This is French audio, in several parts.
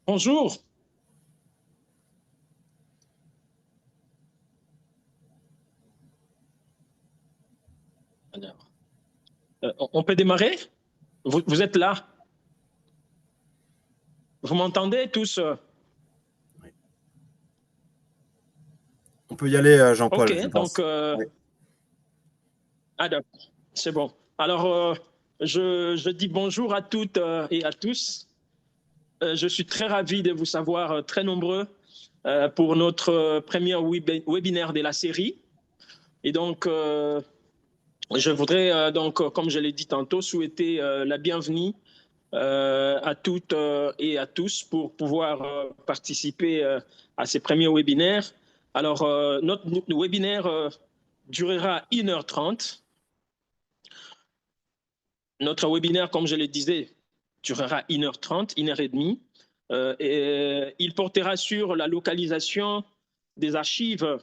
Bonjour. Alors, on peut démarrer? Vous êtes là? Vous m'entendez tous? Oui. On peut y aller, Jean-Paul. Ok, donc... Oui. Ah d'accord, c'est bon. Alors, je dis bonjour à toutes et à tous. Je suis très ravi de vous savoir très nombreux pour notre premier webinaire de la série. Et donc, je voudrais, comme je l'ai dit tantôt, souhaiter la bienvenue à toutes et à tous pour pouvoir participer à ces premiers webinaires. Alors, notre webinaire durera 1h30. Notre webinaire, comme je le disais, durera 1h30, 1h30. Et il portera sur la localisation des archives,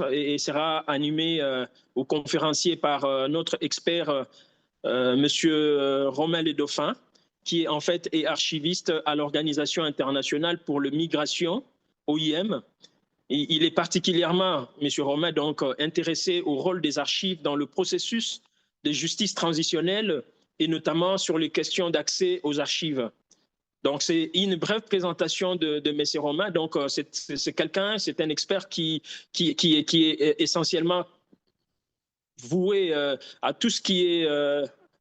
et sera animé au conférencier par notre expert, Monsieur Romain Le Dauphin, qui en fait est archiviste à l'Organisation internationale pour la migration, OIM. Et il est particulièrement, Monsieur Romain, donc intéressé au rôle des archives dans le processus de justice transitionnelle et notamment sur les questions d'accès aux archives. Donc, c'est une brève présentation de M. Romain. Donc, c'est un expert qui est essentiellement voué à tout ce qui est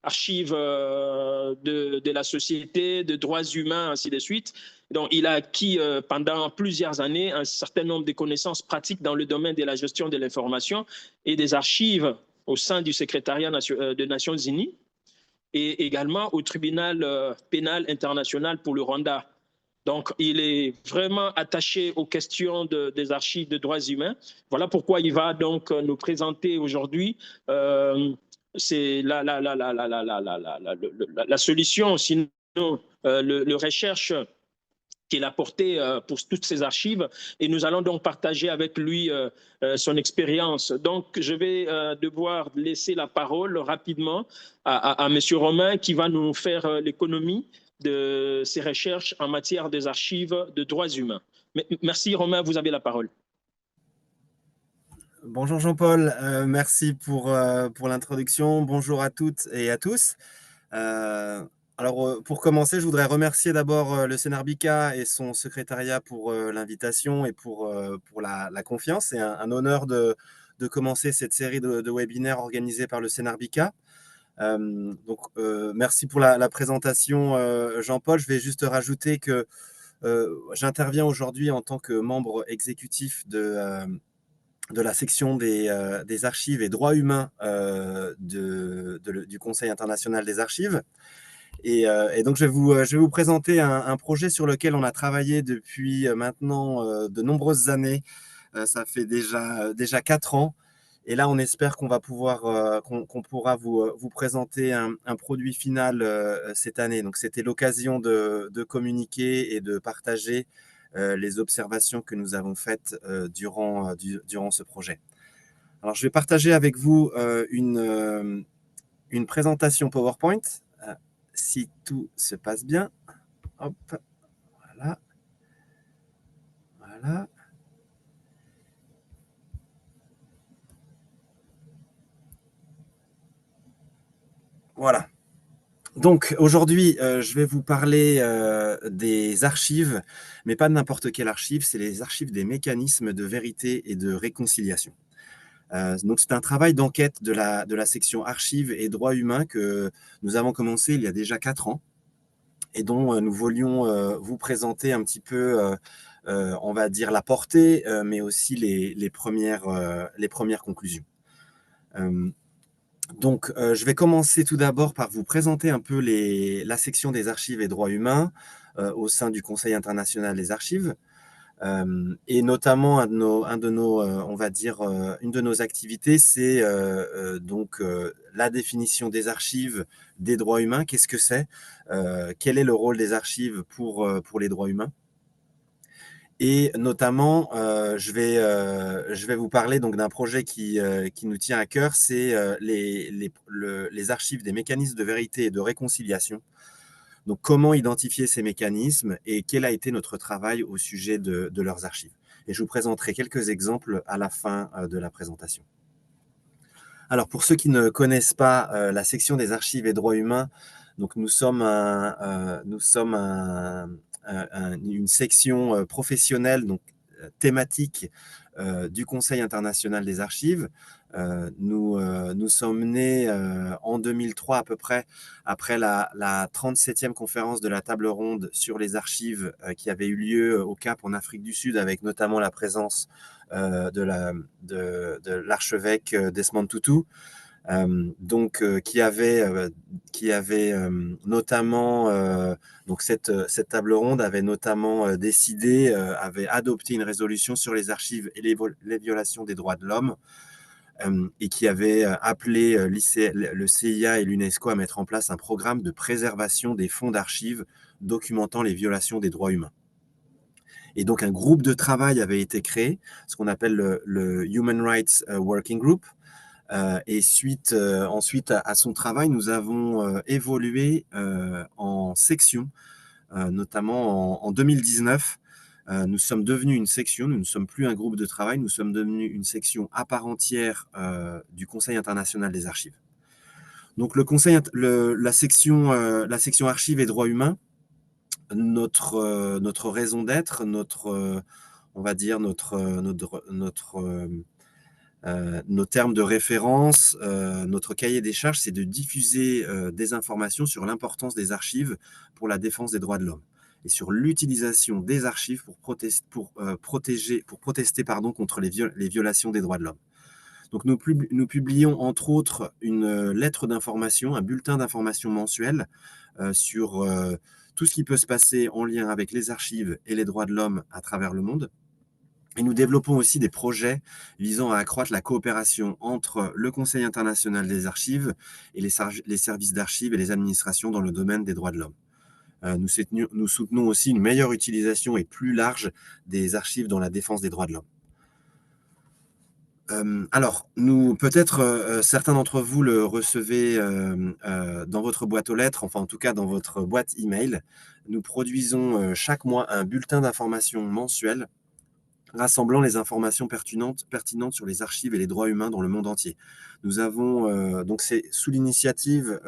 archives de la société, de droits humains, ainsi de suite. Donc, il a acquis pendant plusieurs années un certain nombre de connaissances pratiques dans le domaine de la gestion de l'information et des archives au sein du secrétariat des Nations Unies et également au tribunal pénal international pour le Rwanda. Donc, il est vraiment attaché aux questions des archives de droits humains. Voilà pourquoi il va donc nous présenter aujourd'hui c'est la solution, sinon le recherche qu'il a porté pour toutes ces archives. Et nous allons donc partager avec lui son expérience. Donc, je vais devoir laisser la parole rapidement à M. Romain qui va nous faire l'économie de ses recherches en matière des archives de droits humains. Merci Romain, vous avez la parole. Bonjour Jean-Paul, merci pour l'introduction. Bonjour à toutes et à tous. Alors, pour commencer, je voudrais remercier d'abord le CNRBICA et son secrétariat pour l'invitation et pour la confiance. C'est un honneur de commencer cette série de webinaires organisés par le CNRBICA. Donc, merci pour la présentation, Jean-Paul. Je vais juste rajouter que j'interviens aujourd'hui en tant que membre exécutif de la section des archives et droits humains du Conseil international des archives. Et donc, je vais vous présenter un projet sur lequel on a travaillé depuis maintenant de nombreuses années. Ça fait déjà 4 ans. Et là, on espère qu'on va pouvoir, qu'on pourra vous présenter un produit final cette année. Donc, c'était l'occasion de communiquer et de partager les observations que nous avons faites durant ce projet. Alors, je vais partager avec vous une présentation PowerPoint, si tout se passe bien. Hop, voilà. Voilà. Voilà. Donc aujourd'hui, je vais vous parler des archives, mais pas de n'importe quelle archive, c'est les archives des mécanismes de vérité et de réconciliation. Donc c'est un travail d'enquête de la section archives et droits humains que nous avons commencé il y a déjà 4 ans et dont nous voulions vous présenter un petit peu, on va dire, la portée, mais aussi les premières conclusions. Donc, je vais commencer tout d'abord par vous présenter un peu la section des archives et droits humains au sein du Conseil international des archives. Et notamment, on va dire, une de nos activités, c'est donc la définition des archives des droits humains. Qu'est-ce que c'est? Quel est le rôle des archives pour les droits humains? Et notamment, je vais vous parler donc d'un projet qui nous tient à cœur, c'est les archives des mécanismes de vérité et de réconciliation. Donc, comment identifier ces mécanismes et quel a été notre travail au sujet de leurs archives. Et je vous présenterai quelques exemples à la fin de la présentation. Alors, pour ceux qui ne connaissent pas la section des archives et droits humains, donc nous sommes une section professionnelle, donc thématique du Conseil international des archives. Nous sommes nés en 2003 à peu près, après la 37e conférence de la table ronde sur les archives qui avait eu lieu au Cap en Afrique du Sud, avec notamment la présence de l'archevêque Desmond Tutu. Qui avait notamment donc cette table ronde avait notamment avait adopté une résolution sur les archives et les violations des droits de l'homme, et qui avait appelé le CIA et l'UNESCO à mettre en place un programme de préservation des fonds d'archives documentant les violations des droits humains. Et donc un groupe de travail avait été créé, ce qu'on appelle le Human Rights Working Group. Et ensuite à son travail, nous avons évolué en section, notamment en 2019. Nous sommes devenus une section, nous ne sommes plus un groupe de travail, nous sommes devenus une section à part entière du Conseil international des archives. Donc la section archives et droits humains, notre raison d'être, on va dire nos termes de référence, notre cahier des charges, c'est de diffuser des informations sur l'importance des archives pour la défense des droits de l'homme et sur l'utilisation des archives pour protester contre les violations des droits de l'homme. Donc nous publions entre autres une lettre d'information, un bulletin d'information mensuel sur tout ce qui peut se passer en lien avec les archives et les droits de l'homme à travers le monde. Et nous développons aussi des projets visant à accroître la coopération entre le Conseil international des archives et les services d'archives et les administrations dans le domaine des droits de l'homme. Nous soutenons aussi une meilleure utilisation et plus large des archives dans la défense des droits de l'homme. Alors, peut-être certains d'entre vous le recevez dans votre boîte aux lettres, enfin en tout cas dans votre boîte email. Nous produisons chaque mois un bulletin d'information mensuel rassemblant les informations pertinentes sur les archives et les droits humains dans le monde entier. Nous avons, donc c'est sous l'initiative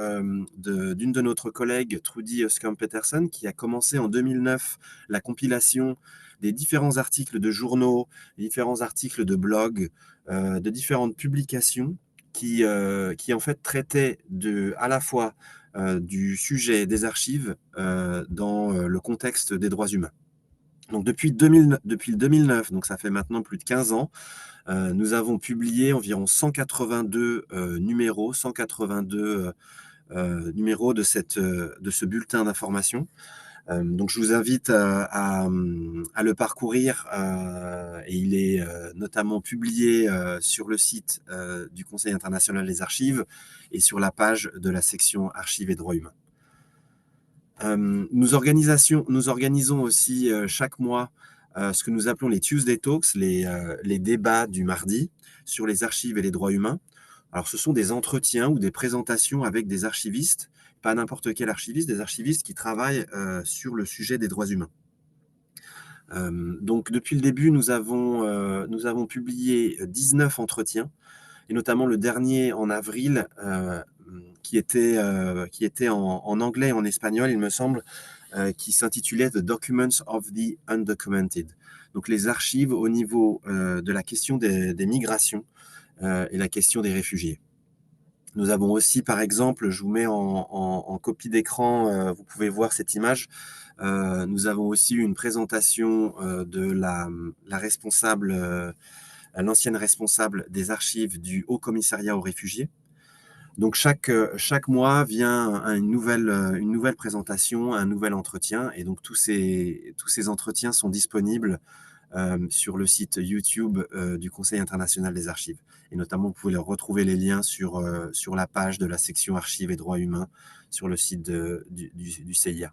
d'une de notre collègue, Trudy Oskamp-Peterson, qui a commencé en 2009 la compilation des différents articles de journaux, différents articles de blogs, de différentes publications qui en fait traitaient à la fois du sujet des archives dans le contexte des droits humains. Donc depuis 2009, donc ça fait maintenant plus de 15 ans, nous avons publié environ 182 numéros, 182 numéros de ce bulletin d'information. Donc je vous invite à le parcourir, et il est notamment publié sur le site du Conseil international des archives et sur la page de la section archives et droits humains. Nous organisons aussi chaque mois ce que nous appelons les Tuesday Talks, les débats du mardi sur les archives et les droits humains. Alors, ce sont des entretiens ou des présentations avec des archivistes, pas n'importe quel archiviste, des archivistes qui travaillent sur le sujet des droits humains. Donc, depuis le début, nous avons publié 19 entretiens, et notamment le dernier en avril, qui était en anglais et en espagnol, il me semble, qui s'intitulait The Documents of the Undocumented. Donc, les archives au niveau de la question des migrations et la question des réfugiés. Nous avons aussi, par exemple, je vous mets en copie d'écran, vous pouvez voir cette image. Nous avons aussi eu une présentation de la responsable, l'ancienne responsable des archives du Haut Commissariat aux réfugiés. Donc chaque mois vient une nouvelle présentation, un nouvel entretien, et donc tous ces entretiens sont disponibles sur le site YouTube du Conseil international des archives. Et notamment, vous pouvez retrouver les liens sur la page de la section archives et droits humains sur le site du CIA.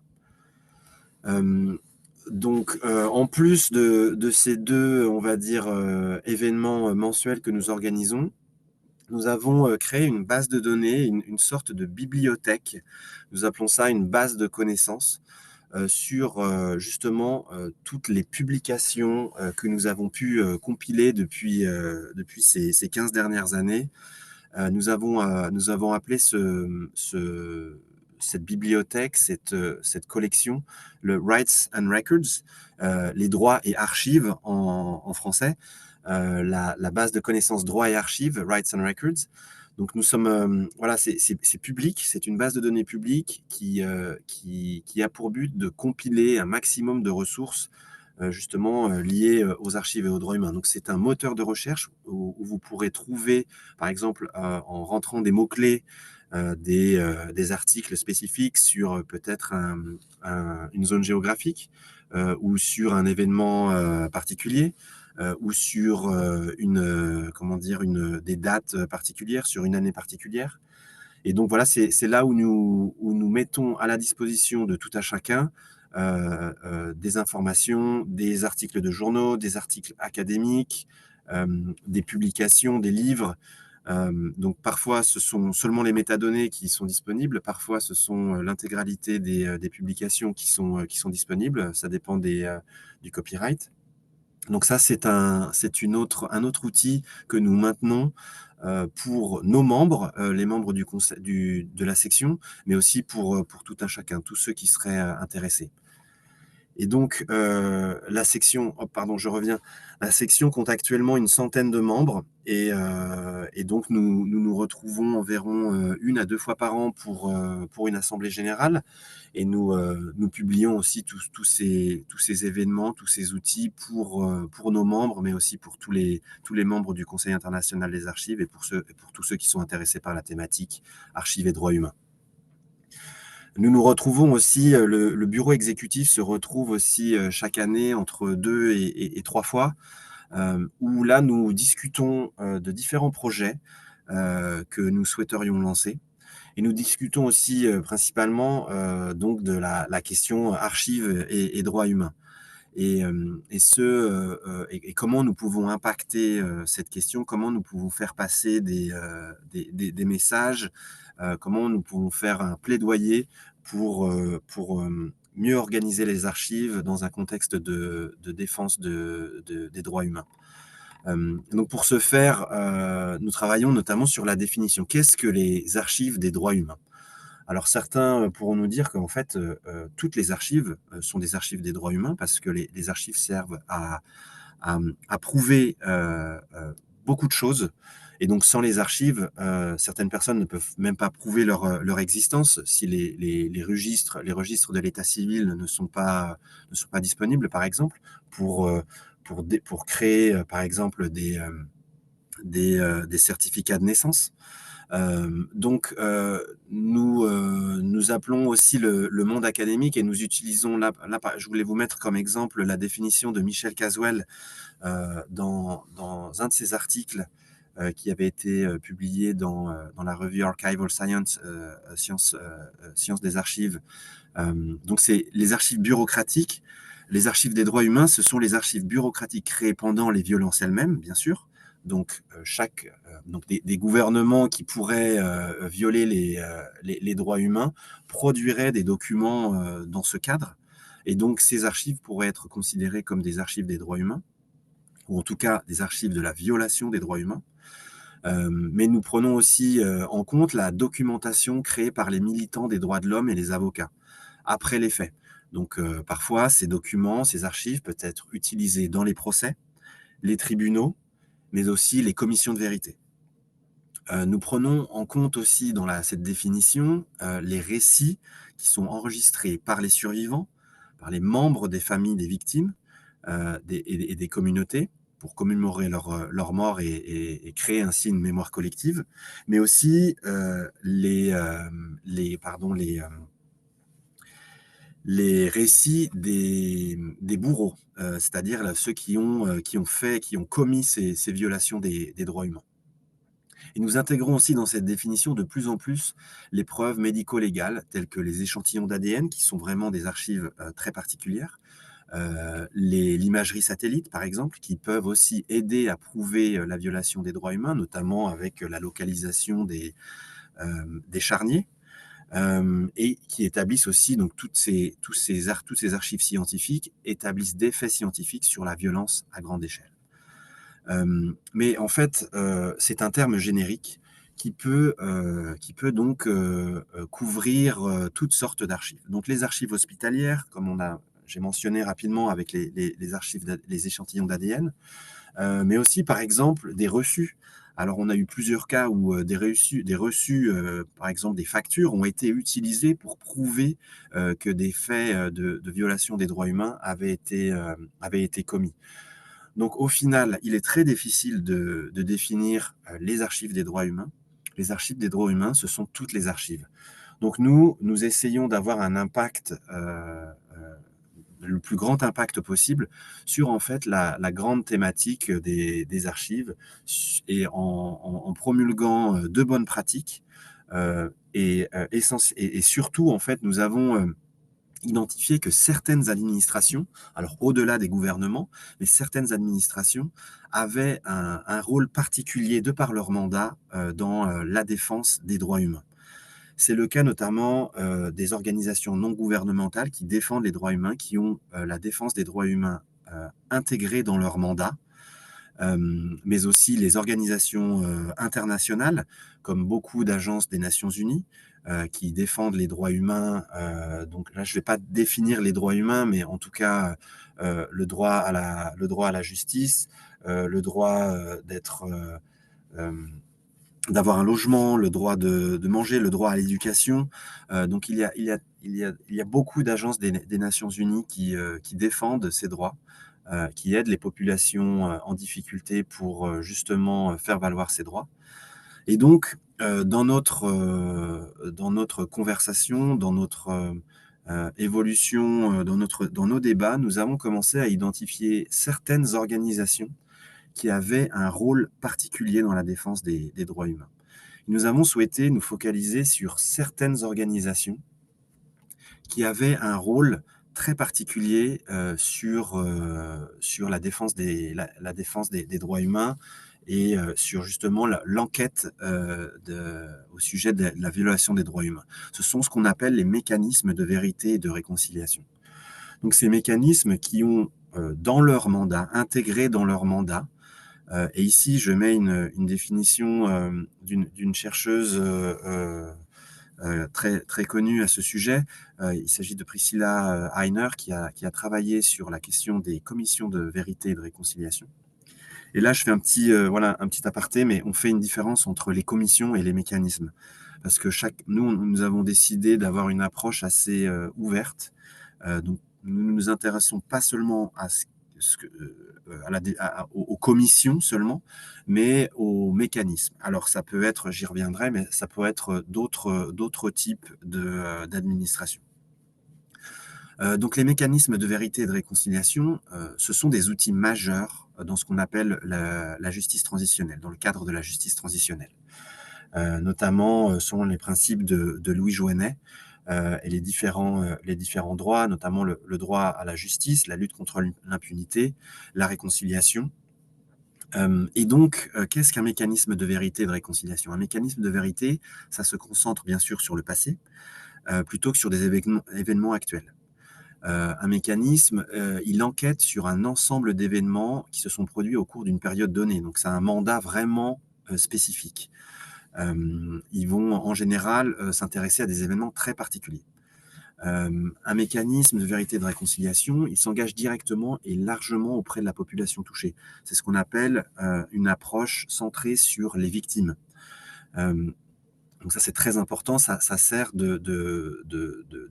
Donc, en plus de ces deux, on va dire, événements mensuels que nous organisons, nous avons créé une base de données, une sorte de bibliothèque. Nous appelons ça une base de connaissances sur justement toutes les publications que nous avons pu compiler depuis ces 15 dernières années. Nous avons appelé cette bibliothèque, cette collection, le Rights and Records, les droits et archives en français, la base de connaissances droits et archives, Rights and Records. Donc nous sommes, voilà, c'est public, c'est une base de données publique qui a pour but de compiler un maximum de ressources justement liées aux archives et aux droits humains. Donc c'est un moteur de recherche où vous pourrez trouver, par exemple, en rentrant des mots-clés, des articles spécifiques sur peut-être une zone géographique ou sur un événement particulier. Ou sur des dates particulières, sur une année particulière. Et donc voilà, c'est là où nous mettons à la disposition de tout à chacun des informations, des articles de journaux, des articles académiques, des publications, des livres. Donc parfois, ce sont seulement les métadonnées qui sont disponibles, parfois ce sont l'intégralité des publications qui sont disponibles, ça dépend du copyright. Donc ça, c'est un autre outil que nous maintenons pour nos membres, les membres de la section, mais aussi pour tout un chacun, tous ceux qui seraient intéressés. Et donc, la section compte actuellement une centaine de membres et donc nous retrouvons environ 1 à 2 fois par an pour une assemblée générale, et nous publions aussi tous ces événements, tous ces outils pour nos membres, mais aussi pour tous les membres du Conseil international des archives et pour tous ceux qui sont intéressés par la thématique archives et droits humains. Nous nous retrouvons aussi, le bureau exécutif se retrouve aussi chaque année entre 2 et 3 fois, où là, nous discutons de différents projets que nous souhaiterions lancer. Et nous discutons aussi principalement donc de la question archives et droits humains. Et comment nous pouvons impacter cette question, comment nous pouvons faire passer des messages, comment nous pouvons faire un plaidoyer pour mieux organiser les archives dans un contexte de défense des droits humains. Donc pour ce faire, nous travaillons notamment sur la définition. Qu'est-ce que les archives des droits humains? Alors certains pourront nous dire qu'en fait, toutes les archives sont des archives des droits humains, parce que les archives servent à prouver beaucoup de choses. Et donc sans les archives, certaines personnes ne peuvent même pas prouver leur existence si les registres de l'état civil ne sont pas disponibles, par exemple, pour créer, par exemple, des certificats de naissance. Donc, nous appelons aussi le monde académique, et nous utilisons là, je voulais vous mettre comme exemple la définition de Michel Caswell dans un de ses articles qui avait été publié dans la revue Archival Science, Sciences des archives. Donc, c'est les archives bureaucratiques Les archives des droits humains, ce sont les archives bureaucratiques créées pendant les violences elles-mêmes, bien sûr. Donc, des gouvernements qui pourraient violer les droits humains produiraient des documents dans ce cadre. Et donc, ces archives pourraient être considérées comme des archives des droits humains, ou en tout cas des archives de la violation des droits humains. Mais nous prenons aussi en compte la documentation créée par les militants des droits de l'homme et les avocats, après les faits. Donc, parfois, ces documents, ces archives peuvent être utilisés dans les procès, les tribunaux, mais aussi les commissions de vérité. Nous prenons en compte aussi dans cette définition les récits qui sont enregistrés par les survivants, par les membres des familles des victimes et des communautés, pour commémorer leur mort et créer ainsi une mémoire collective, mais aussi les récits des bourreaux, c'est-à-dire ceux qui ont commis ces violations des droits humains. Et nous intégrons aussi dans cette définition de plus en plus les preuves médico-légales, telles que les échantillons d'ADN, qui sont vraiment des archives très particulières, l'imagerie satellite, par exemple, qui peuvent aussi aider à prouver la violation des droits humains, notamment avec la localisation des charniers, et qui établissent aussi, donc toutes ces archives scientifiques établissent des faits scientifiques sur la violence à grande échelle. Mais en fait, c'est un terme générique qui peut donc couvrir toutes sortes d'archives. Donc les archives hospitalières, comme j'ai mentionné rapidement avec les archives, les échantillons d'ADN, mais aussi par exemple des reçus. Alors on a eu plusieurs cas où des reçus, par exemple des factures, ont été utilisés pour prouver que des faits de violation des droits humains avaient été commis. Donc au final, il est très difficile de définir les archives des droits humains. Les archives des droits humains, ce sont toutes les archives. Donc nous essayons d'avoir un impact, le plus grand impact possible sur en fait la grande thématique des archives, et en promulguant de bonnes pratiques, et surtout en fait nous avons identifié que certaines administrations, alors au-delà des gouvernements, mais certaines administrations avaient un rôle particulier de par leur mandat dans la défense des droits humains. C'est le cas notamment des organisations non gouvernementales qui défendent les droits humains, qui ont la défense des droits humains intégrée dans leur mandat, mais aussi les organisations internationales, comme beaucoup d'agences des Nations Unies, qui défendent les droits humains. Donc là, je ne vais pas définir les droits humains, mais en tout cas, le droit à la justice, le droit d'avoir un logement, le droit de manger, le droit à l'éducation. Donc il y a beaucoup d'agences des Nations Unies qui défendent ces droits, qui aident les populations en difficulté pour justement faire valoir ces droits. Et donc, dans notre conversation, dans notre évolution, dans nos débats, nous avons commencé à identifier certaines organisations qui avaient un rôle particulier dans la défense des droits humains. Nous avons souhaité nous focaliser sur certaines organisations qui avaient un rôle très particulier sur la défense des droits humains, et sur justement l'enquête au sujet de la violation des droits humains. Ce sont ce qu'on appelle les mécanismes de vérité et de réconciliation. Donc ces mécanismes qui ont dans leur mandat, intégrés dans leur mandat, et ici je mets une définition d'une chercheuse très, très connue à ce sujet. Il s'agit de Priscilla Heiner, qui a travaillé sur la question des commissions de vérité et de réconciliation. Et là, je fais un petit aparté, mais on fait une différence entre les commissions et les mécanismes. Parce que nous avons décidé d'avoir une approche assez ouverte. Donc, nous ne nous intéressons pas seulement aux commissions seulement, mais aux mécanismes. Alors, ça peut être, j'y reviendrai, mais ça peut être d'autres types d'administration. Donc les mécanismes de vérité et de réconciliation, ce sont des outils majeurs dans ce qu'on appelle la justice transitionnelle, dans le cadre de la justice transitionnelle. Notamment selon les principes de Louis Jouannet, et les différents droits, notamment le droit à la justice, la lutte contre l'impunité, la réconciliation. Et donc, qu'est-ce qu'un mécanisme de vérité et de réconciliation? Un mécanisme de vérité, ça se concentre bien sûr sur le passé, plutôt que sur des événements actuels. Un mécanisme, il enquête sur un ensemble d'événements qui se sont produits au cours d'une période donnée. Donc, c'est un mandat vraiment spécifique. Ils vont en général s'intéresser à des événements très particuliers. Un mécanisme de vérité et de réconciliation, il s'engage directement et largement auprès de la population touchée. C'est ce qu'on appelle une approche centrée sur les victimes. Donc ça, c'est très important, ça sert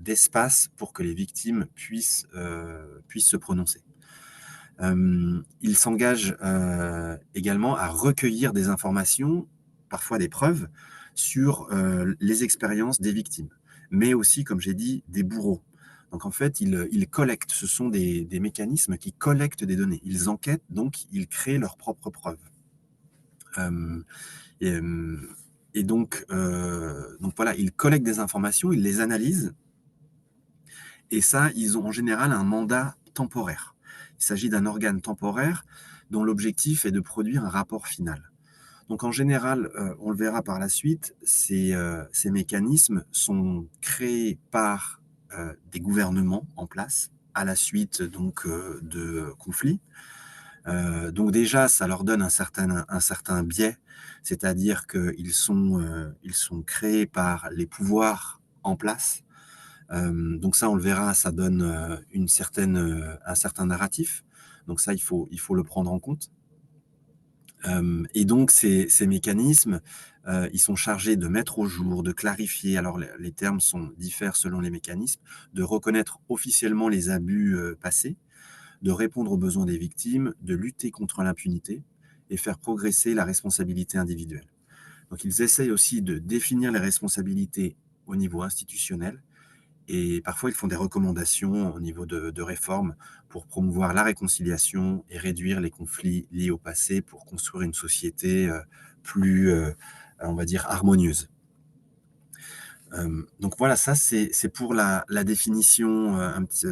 d'espace pour que les victimes puissent se prononcer. Il s'engage également à recueillir des informations, parfois des preuves, sur les expériences des victimes, mais aussi, comme j'ai dit, des bourreaux. Donc en fait, ils collectent, ce sont des mécanismes qui collectent des données. Ils enquêtent, donc ils créent leurs propres preuves. Euh, et, euh, et donc voilà, ils collectent des informations, ils les analysent, et ça, ils ont en général un mandat temporaire. Il s'agit d'un organe temporaire dont l'objectif est de produire un rapport final. Donc en général, on le verra par la suite, ces mécanismes sont créés par des gouvernements en place à la suite donc de conflits. Donc déjà, ça leur donne un certain biais, c'est-à-dire ils sont créés par les pouvoirs en place. Donc ça, on le verra, ça donne un certain narratif. Donc ça, il faut le prendre en compte. Et donc ces mécanismes, ils sont chargés de mettre au jour, de clarifier, alors les termes diffèrent selon les mécanismes, de reconnaître officiellement les abus passés, de répondre aux besoins des victimes, de lutter contre l'impunité et faire progresser la responsabilité individuelle. Donc ils essayent aussi de définir les responsabilités au niveau institutionnel, et parfois, ils font des recommandations au niveau de réformes pour promouvoir la réconciliation et réduire les conflits liés au passé pour construire une société plus, on va dire, harmonieuse. Donc voilà, ça c'est pour la définition un petit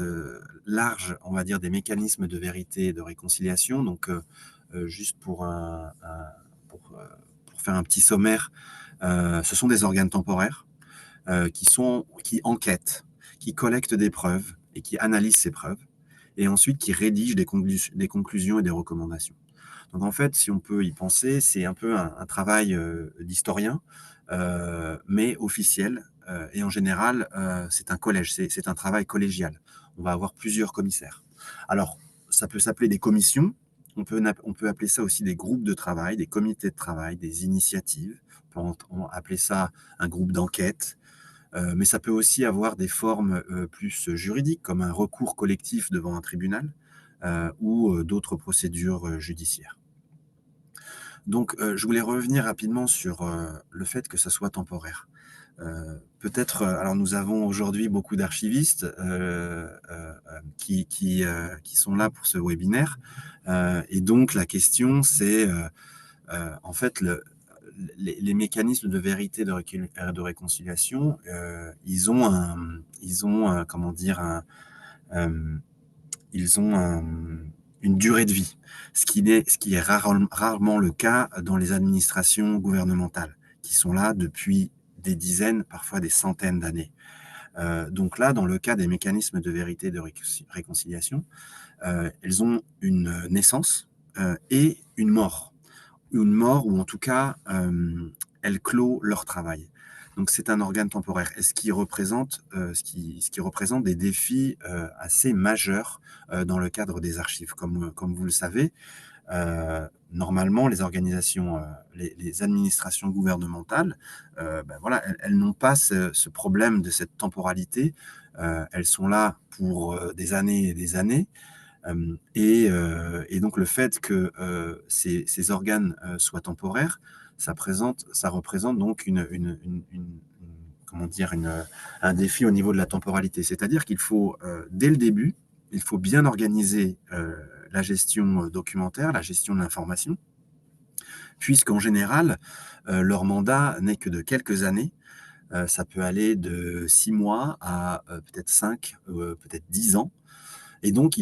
large, on va dire, des mécanismes de vérité et de réconciliation. Donc juste pour faire un petit sommaire, ce sont des organes temporaires qui enquêtent, qui collectent des preuves et qui analysent ces preuves, et ensuite qui rédigent des conclusions et des recommandations. Donc en fait, si on peut y penser, c'est un peu un travail d'historien, mais officiel, et en général, c'est un collège, c'est un travail collégial. On va avoir plusieurs commissaires. Alors, ça peut s'appeler des commissions, on peut appeler ça aussi des groupes de travail, des comités de travail, des initiatives, on peut appeler ça un groupe d'enquête, mais ça peut aussi avoir des formes plus juridiques, comme un recours collectif devant un tribunal ou d'autres procédures judiciaires. Donc, je voulais revenir rapidement sur le fait que ça soit temporaire. Peut-être, alors nous avons aujourd'hui beaucoup d'archivistes qui sont là pour ce webinaire, et donc la question c'est en fait les mécanismes de vérité de réconciliation, ils ont comment dire, ils ont une durée de vie, ce qui est rarement le cas dans les administrations gouvernementales, qui sont là depuis des dizaines, parfois des centaines d'années. Donc là, dans le cas des mécanismes de vérité et de réconciliation, elles ont une naissance et une mort. Une mort, ou en tout cas, elles clôt leur travail. Donc c'est un organe temporaire, et ce qui représente des défis assez majeurs dans le cadre des archives. Comme vous le savez, normalement, les organisations, les administrations gouvernementales, voilà, elles n'ont pas ce problème de cette temporalité. Elles sont là pour des années et des années. Et donc le fait que ces organes soient temporaires, ça représente donc comment dire, un défi au niveau de la temporalité. C'est-à-dire qu'il faut, dès le début, il faut bien organiser la gestion documentaire, la gestion de l'information, puisqu'en général, leur mandat n'est que de quelques années. Ça peut aller de 6 mois à peut-être 5, peut-être 10 ans. Et donc,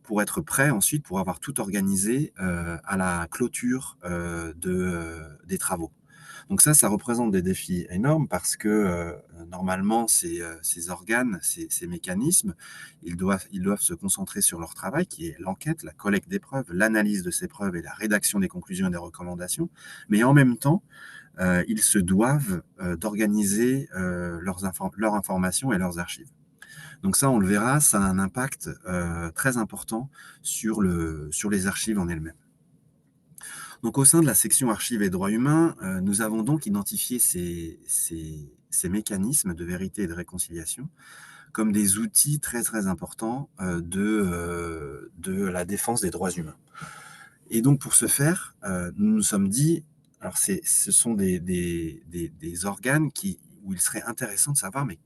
pour être prêt ensuite, pour avoir tout organisé à la clôture des travaux. Donc ça représente des défis énormes parce que normalement, ces organes, ces mécanismes, ils doivent se concentrer sur leur travail, qui est l'enquête, la collecte des preuves, l'analyse de ces preuves et la rédaction des conclusions et des recommandations. Mais en même temps, ils se doivent d'organiser leur information et leurs archives. Donc ça, on le verra, ça a un impact très important sur les archives en elles-mêmes. Donc au sein de la section archives et droits humains, nous avons donc identifié ces mécanismes de vérité et de réconciliation comme des outils très très importants de la défense des droits humains. Et donc pour ce faire, nous nous sommes dit, alors ce sont des organes où il serait intéressant de savoir, mais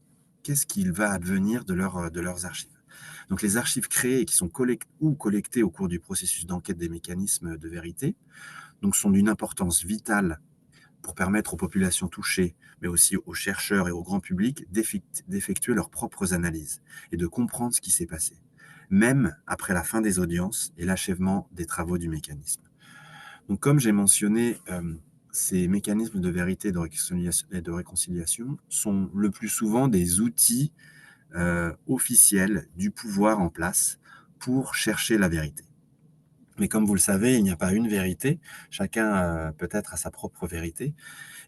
qu'est-ce qu'il va advenir de leurs archives. Donc les archives créées et qui sont collectées au cours du processus d'enquête des mécanismes de vérité, donc sont d'une importance vitale pour permettre aux populations touchées, mais aussi aux chercheurs et au grand public d'effectuer leurs propres analyses et de comprendre ce qui s'est passé, même après la fin des audiences et l'achèvement des travaux du mécanisme. Donc comme j'ai mentionné, ces mécanismes de vérité et de réconciliation sont le plus souvent des outils officiels du pouvoir en place pour chercher la vérité. Mais comme vous le savez, il n'y a pas une vérité, chacun peut-être a sa propre vérité.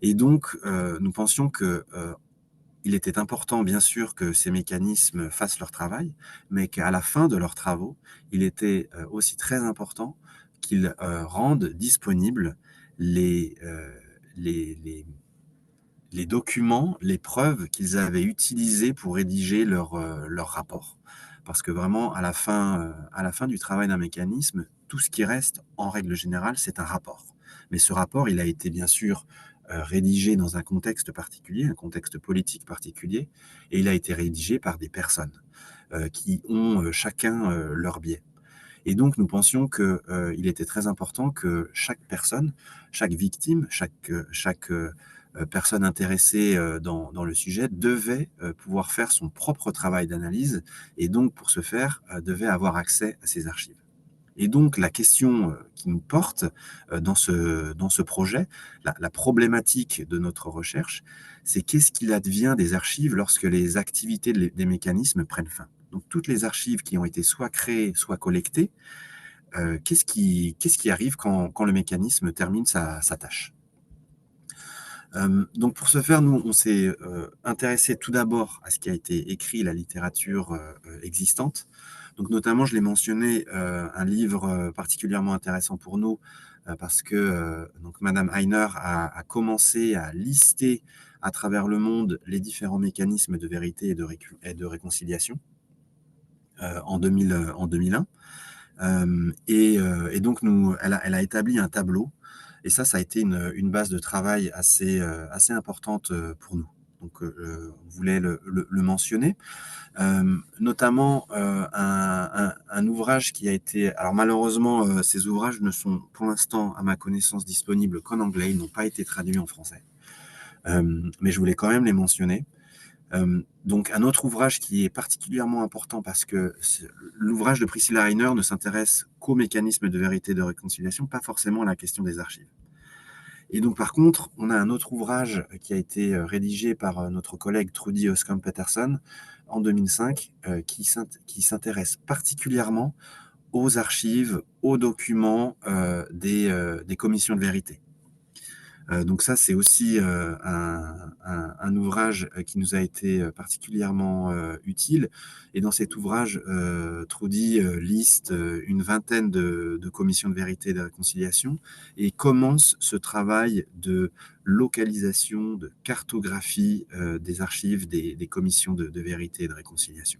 Et donc, nous pensions qu'il était important, bien sûr, que ces mécanismes fassent leur travail, mais qu'à la fin de leurs travaux, il était aussi très important qu'ils rendent disponibles les, euh, les, les, les documents, les preuves qu'ils avaient utilisées pour rédiger leur rapport. Parce que vraiment, à la fin du travail d'un mécanisme, tout ce qui reste, en règle générale, c'est un rapport. Mais ce rapport, il a été bien sûr rédigé dans un contexte particulier, un contexte politique particulier, et il a été rédigé par des personnes qui ont chacun leur biais. Et donc, nous pensions qu'il était très important que chaque personne, chaque victime, chaque personne intéressée dans le sujet devait pouvoir faire son propre travail d'analyse et donc, pour ce faire, devait avoir accès à ces archives. Et donc, la question qui nous porte dans ce projet, la problématique de notre recherche, c'est qu'est-ce qu'il advient des archives lorsque les activités des mécanismes prennent fin. Donc, toutes les archives qui ont été soit créées, soit collectées, qu'est-ce qui arrive quand le mécanisme termine sa tâche? Donc pour ce faire, nous, on s'est intéressé tout d'abord à ce qui a été écrit, la littérature existante. Donc notamment, je l'ai mentionné, un livre particulièrement intéressant pour nous, parce que donc Madame Heiner a commencé à lister à travers le monde les différents mécanismes de vérité et de réconciliation en 2001. Et donc, elle a établi un tableau. Et ça a été une base de travail assez importante pour nous. Donc, on voulait le mentionner. Notamment un ouvrage qui a été... Alors malheureusement, ces ouvrages ne sont pour l'instant, à ma connaissance, disponibles qu'en anglais. Ils n'ont pas été traduits en français. Mais je voulais quand même les mentionner. Donc un autre ouvrage qui est particulièrement important parce que l'ouvrage de Priscilla Heiner ne s'intéresse qu'aux mécanismes de vérité et de réconciliation, pas forcément à la question des archives. Et donc par contre, on a un autre ouvrage qui a été rédigé par notre collègue Trudy Oscombe-Peterson en 2005 qui s'intéresse particulièrement aux archives, aux documents des commissions de vérité. Donc ça, c'est aussi un ouvrage qui nous a été particulièrement utile. Et dans cet ouvrage, Trudy liste une vingtaine de commissions de vérité et de réconciliation et commence ce travail de localisation, de cartographie des archives des commissions de vérité et de réconciliation.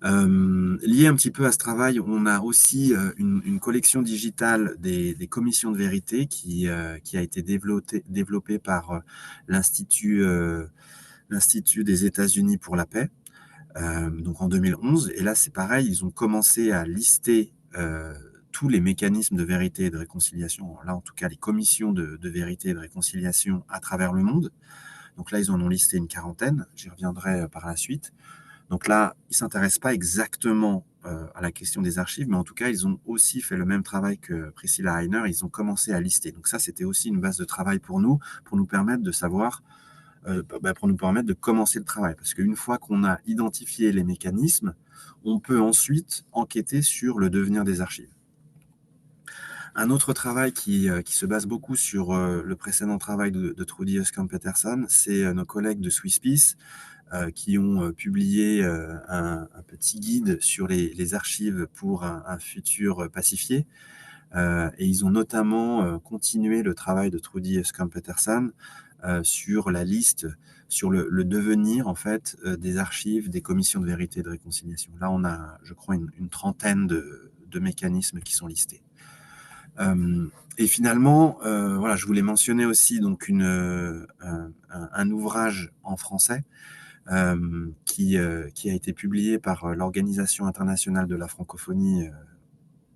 Lié un petit peu à ce travail, on a aussi une collection digitale des commissions de vérité qui a été développée par l'Institut des États-Unis pour la paix, donc en 2011. Et là, c'est pareil, ils ont commencé à lister tous les mécanismes de vérité et de réconciliation, là en tout cas les commissions de vérité et de réconciliation à travers le monde. Donc là, ils en ont listé une quarantaine. J'y reviendrai par la suite. Donc là, ils ne s'intéressent pas exactement à la question des archives, mais en tout cas, ils ont aussi fait le même travail que Priscilla Heiner. Ils ont commencé à lister. Donc ça, c'était aussi une base de travail pour nous permettre de savoir, pour nous permettre de commencer le travail. Parce qu'une fois qu'on a identifié les mécanismes, on peut ensuite enquêter sur le devenir des archives. Un autre travail qui se base beaucoup sur le précédent travail de Trudy Huskamp-Peterson, c'est nos collègues de Swisspeace qui ont publié un petit guide sur les archives pour un futur pacifié. Et ils ont notamment continué le travail de Trudy Huskamp-Peterson sur la liste, sur le devenir en fait des archives des commissions de vérité et de réconciliation. Là, on a, je crois, une trentaine de mécanismes qui sont listés. Et finalement, voilà, je voulais mentionner aussi donc un ouvrage en français qui a été publié par l'Organisation internationale de la francophonie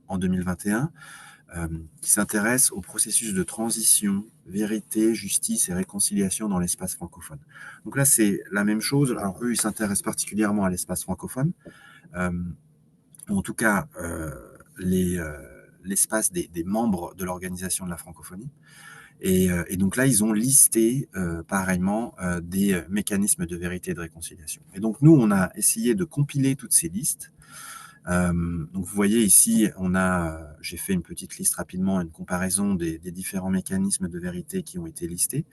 en 2021, qui s'intéresse au processus de transition, vérité, justice et réconciliation dans l'espace francophone. Donc là, c'est la même chose. Alors eux, ils s'intéressent particulièrement à l'espace francophone, ou en tout cas l'espace des membres de l'Organisation de la francophonie. Et donc là, ils ont listé pareillement des mécanismes de vérité et de réconciliation. Et donc nous, on a essayé de compiler toutes ces listes. Donc vous voyez ici, j'ai fait une petite liste rapidement, une comparaison des différents mécanismes de vérité qui ont été listés.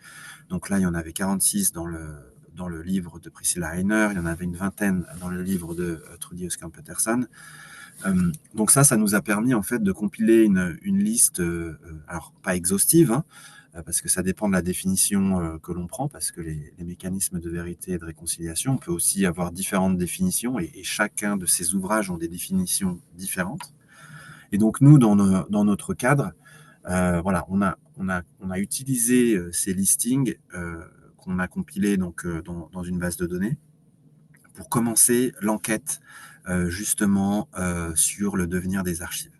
Donc là, il y en avait 46 dans le livre de Priscilla Heiner, il y en avait une vingtaine dans le livre de Trudy Huskamp-Peterson. Donc ça nous a permis en fait de compiler une liste, alors pas exhaustive, hein, parce que ça dépend de la définition que l'on prend, parce que les mécanismes de vérité et de réconciliation, on peut aussi avoir différentes définitions, et chacun de ces ouvrages ont des définitions différentes. Et donc nous, dans notre cadre, voilà, on a utilisé ces listings qu'on a compilés donc, dans une base de données pour commencer l'enquête justement sur le devenir des archives.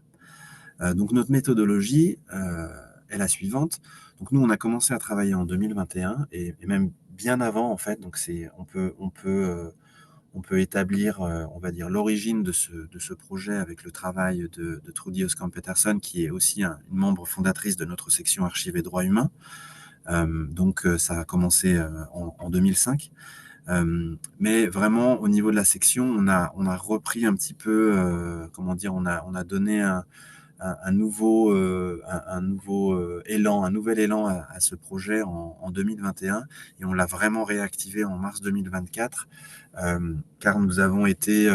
Donc notre méthodologie est la suivante. Donc nous, on a commencé à travailler en 2021 et même bien avant en fait. Donc on peut établir, on va dire, l'origine de ce projet avec le travail de Trudy Huskamp-Peterson, qui est aussi une membre fondatrice de notre section archives et droits humains. Donc ça a commencé en 2005. Mais vraiment, au niveau de la section, on a repris un petit peu, comment dire, on a donné un nouveau élan, un nouvel élan à ce projet en 2021, et on l'a vraiment réactivé en mars 2024, car nous avons été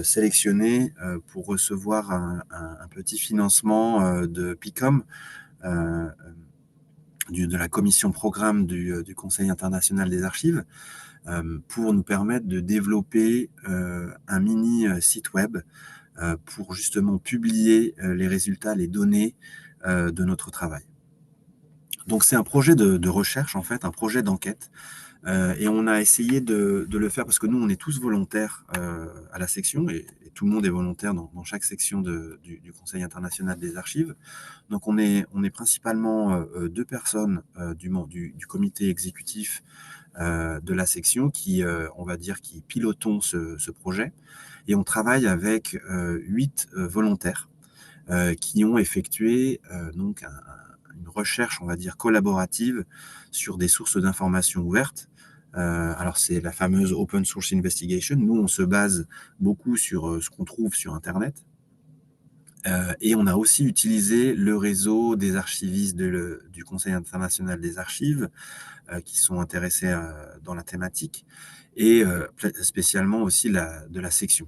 sélectionnés pour recevoir un petit financement de PICOM, de la commission programme du Conseil international des archives, pour nous permettre de développer un mini site web pour justement publier les résultats, les données de notre travail. Donc c'est un projet de recherche en fait, un projet d'enquête, et on a essayé de le faire parce que nous on est tous volontaires à la section, et tout le monde est volontaire dans chaque section du Conseil international des archives. Donc on est principalement 2 personnes du comité exécutif de la section qui, on va dire, qui pilotons ce projet. Et on travaille avec 8 volontaires qui ont effectué donc une recherche, on va dire, collaborative sur des sources d'informations ouvertes. Alors c'est la fameuse Open Source Investigation. Nous, on se base beaucoup sur ce qu'on trouve sur Internet. Et on a aussi utilisé le réseau des archivistes du Conseil international des archives qui sont intéressés dans la thématique, et spécialement aussi de la section.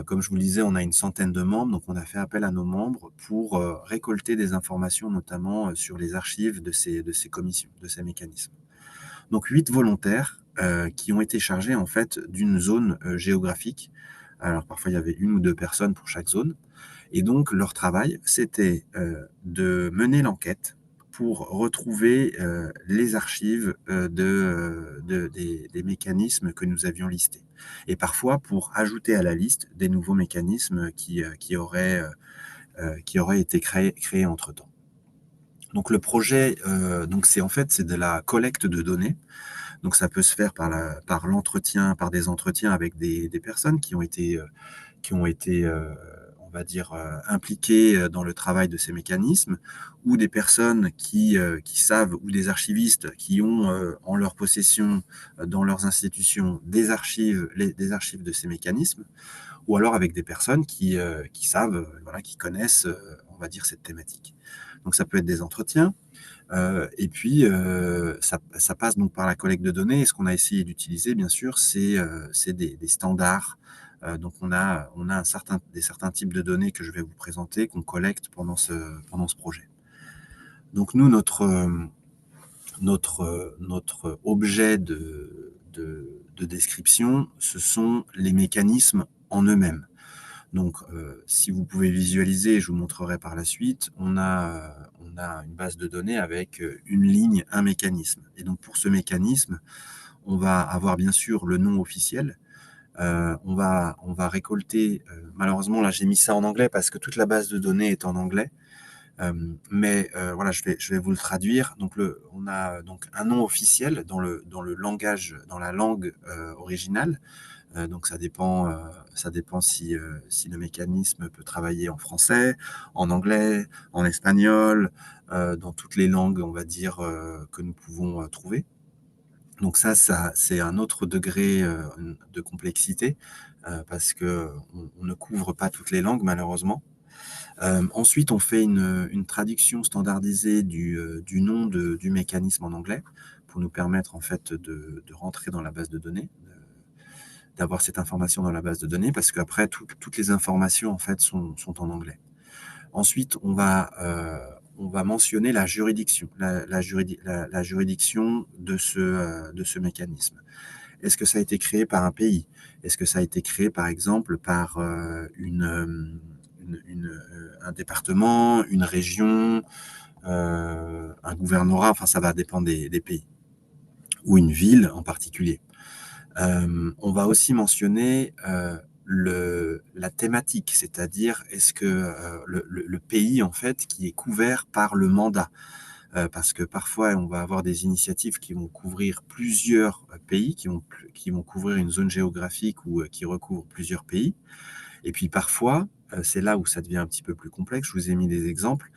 Comme je vous le disais, on a une centaine de membres, donc on a fait appel à nos membres pour récolter des informations, notamment sur les archives de ces commissions, de ces mécanismes. Donc 8 volontaires qui ont été chargés en fait d'une zone géographique. Alors parfois il y avait 1 ou 2 personnes pour chaque zone. Et donc, leur travail, c'était de mener l'enquête pour retrouver les archives des mécanismes que nous avions listés. Et parfois, pour ajouter à la liste des nouveaux mécanismes qui auraient été créés entre-temps. Donc, le projet, c'est de la collecte de données. Donc ça peut se faire par l'entretien, par des entretiens avec des personnes qui ont été, on va dire, impliquées dans le travail de ces mécanismes, ou des personnes qui savent, ou des archivistes qui ont en leur possession, dans leurs institutions, des archives de ces mécanismes, ou alors avec des personnes qui savent, voilà, qui connaissent, on va dire, cette thématique. Donc ça peut être des entretiens, et puis ça passe donc par la collecte de données. Et ce qu'on a essayé d'utiliser, bien sûr, c'est des standards. Donc on a certains types de données que je vais vous présenter, qu'on collecte pendant ce projet. Donc nous, notre objet de description, ce sont les mécanismes en eux-mêmes. Donc, si vous pouvez visualiser, je vous montrerai par la suite, on a une base de données avec une ligne, un mécanisme. Et donc, pour ce mécanisme, on va avoir bien sûr le nom officiel. On va récolter, malheureusement, là j'ai mis ça en anglais parce que toute la base de données est en anglais. Mais voilà, je vais vous le traduire. Donc, on a donc un nom officiel dans le langage, dans la langue originale. Donc ça dépend si le mécanisme peut travailler en français, en anglais, en espagnol, dans toutes les langues, on va dire, que nous pouvons trouver. Donc ça c'est un autre degré de complexité, parce qu'on ne couvre pas toutes les langues, malheureusement. Ensuite, on fait une traduction standardisée du nom du mécanisme en anglais, pour nous permettre en fait de rentrer dans la base de données, d'avoir cette information dans la base de données, parce qu'après, toutes les informations en fait sont en anglais. Ensuite, on va mentionner la juridiction, la juridiction de ce mécanisme. Est-ce que ça a été créé par un pays? Est-ce que ça a été créé, par exemple, par un département, une région, un gouvernorat? Enfin, ça va dépendre des pays, ou une ville en particulier. On va aussi mentionner la thématique, c'est-à-dire est-ce que le pays en fait qui est couvert par le mandat, parce que parfois on va avoir des initiatives qui vont couvrir plusieurs pays, qui vont couvrir une zone géographique, ou qui recouvrent plusieurs pays. Et puis parfois, c'est là où ça devient un petit peu plus complexe. Je vous ai mis des exemples.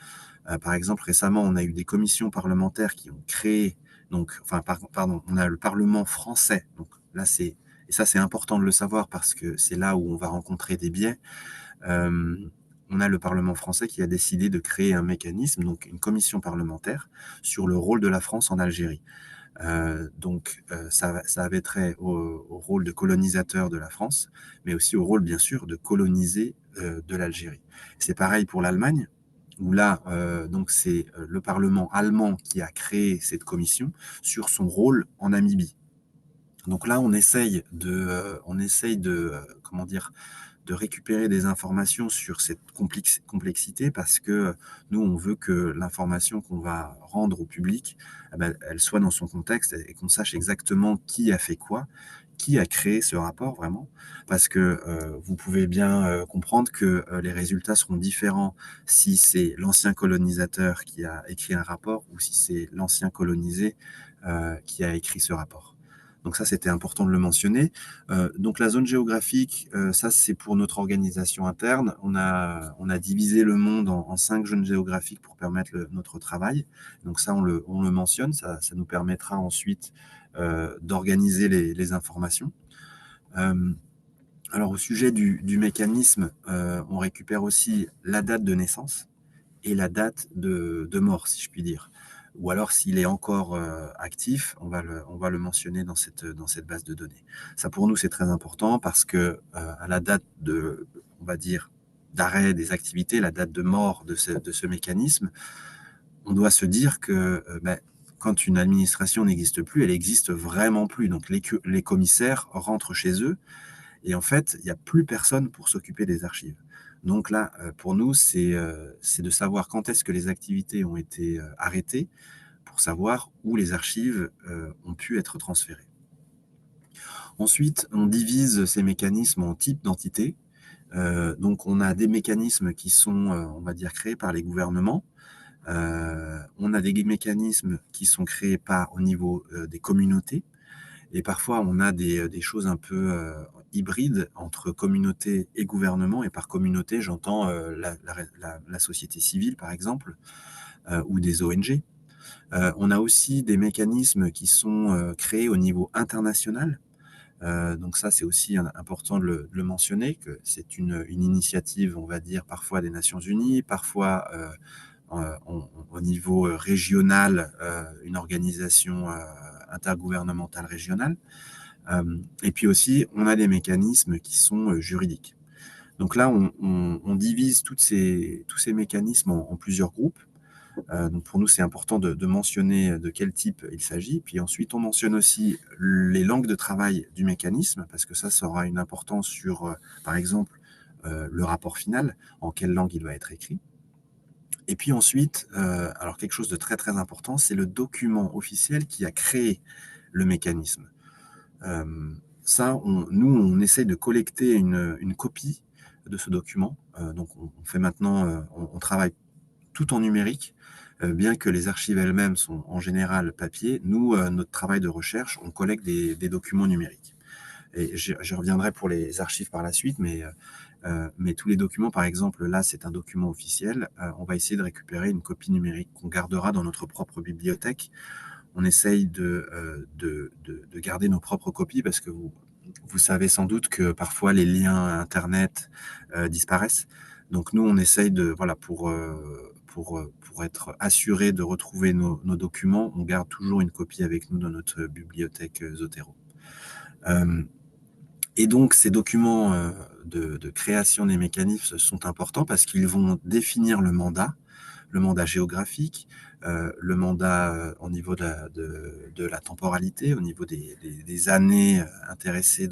Par exemple, récemment, on a eu des commissions parlementaires qui ont créé, donc, enfin, pardon, on a le Parlement français. Donc là, et ça, c'est important de le savoir parce que c'est là où on va rencontrer des biais. On a le Parlement français qui a décidé de créer un mécanisme, donc une commission parlementaire, sur le rôle de la France en Algérie. Donc, ça avait trait au rôle de colonisateur de la France, mais aussi au rôle, bien sûr, de coloniser de l'Algérie. C'est pareil pour l'Allemagne, où là, donc c'est le Parlement allemand qui a créé cette commission sur son rôle en Namibie. Donc là, on essaye de comment dire, de récupérer des informations sur cette complexité, parce que nous, on veut que l'information qu'on va rendre au public, eh ben, elle soit dans son contexte, et qu'on sache exactement qui a fait quoi, qui a créé ce rapport vraiment, parce que vous pouvez bien comprendre que les résultats seront différents si c'est l'ancien colonisateur qui a écrit un rapport, ou si c'est l'ancien colonisé qui a écrit ce rapport. Donc ça, c'était important de le mentionner. Donc la zone géographique, ça c'est pour notre organisation interne. On a divisé le monde en 5 zones géographiques pour permettre notre travail. Donc ça, on le mentionne. Ça nous permettra ensuite d'organiser les informations. Alors au sujet du mécanisme, on récupère aussi la date de naissance et la date de mort, si je puis dire. Ou alors, s'il est encore actif, on va le mentionner dans cette base de données. Ça, pour nous, c'est très important, parce que à la date on va dire, d'arrêt des activités, la date de mort de ce mécanisme, on doit se dire que quand une administration n'existe plus, elle n'existe vraiment plus. Donc, les commissaires rentrent chez eux, et en fait, il n'y a plus personne pour s'occuper des archives. Donc là, pour nous, c'est de savoir quand est-ce que les activités ont été arrêtées, pour savoir où les archives ont pu être transférées. Ensuite, on divise ces mécanismes en types d'entités. Donc, on a des mécanismes qui sont, on va dire, créés par les gouvernements. On a des mécanismes qui sont créés au niveau des communautés. Et parfois, on a des choses un peu hybrides entre communauté et gouvernement. Et par communauté, j'entends la société civile, par exemple, ou des ONG. On a aussi des mécanismes qui sont créés au niveau international. Donc ça, c'est aussi important de le mentionner, que c'est une initiative, on va dire, parfois des Nations Unies, parfois au niveau régional, une organisation intergouvernementale régionale. Et puis aussi, on a des mécanismes qui sont juridiques. Donc là, on divise tous ces mécanismes en plusieurs groupes. Donc pour nous, c'est important de mentionner de quel type il s'agit. Puis ensuite, on mentionne aussi les langues de travail du mécanisme, parce que ça aura une importance sur, par exemple, le rapport final, en quelle langue il va être écrit. Et puis ensuite, alors quelque chose de très très important, c'est le document officiel qui a créé le mécanisme. Ça, nous, on essaye de collecter une copie de ce document. Donc on fait maintenant, on travaille tout en numérique, bien que les archives elles-mêmes sont en général papier. Nous, notre travail de recherche, on collecte des documents numériques. Et je reviendrai pour les archives par la suite, mais tous les documents, par exemple, là, c'est un document officiel. On va essayer de récupérer une copie numérique qu'on gardera dans notre propre bibliothèque. On essaye de garder nos propres copies parce que vous savez sans doute que parfois les liens Internet disparaissent. Donc nous, on essaye voilà, pour être assuré de retrouver nos documents, on garde toujours une copie avec nous dans notre bibliothèque Zotero. Et donc, ces documents de création des mécanismes sont importants parce qu'ils vont définir le mandat géographique, le mandat au niveau de la temporalité, au niveau des années intéressées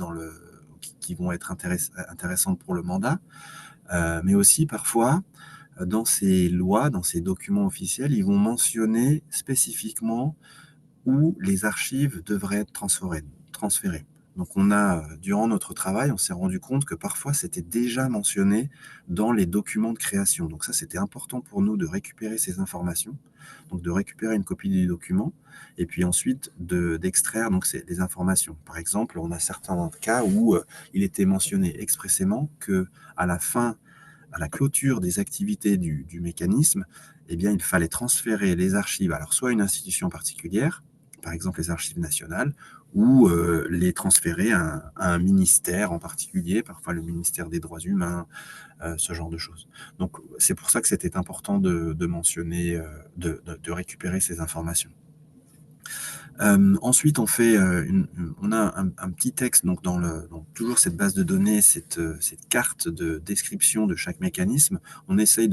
qui vont être intéressantes pour le mandat, mais aussi parfois, dans ces lois, dans ces documents officiels, ils vont mentionner spécifiquement où les archives devraient être transférées. Donc durant notre travail, on s'est rendu compte que parfois c'était déjà mentionné dans les documents de création. Donc ça, c'était important pour nous de récupérer ces informations, donc de récupérer une copie du document, et puis ensuite d'extraire les informations. Par exemple, on a certains cas où il était mentionné expressément que à la clôture des activités du mécanisme, eh bien, il fallait transférer les archives, alors soit à une institution particulière, par exemple les archives nationales, ou les transférer à un ministère en particulier, parfois le ministère des droits humains, ce genre de choses. Donc c'est pour ça que c'était important de mentionner, de récupérer ces informations. Ensuite, on a un petit texte donc dans toujours cette base de données, cette carte de description de chaque mécanisme. On essaye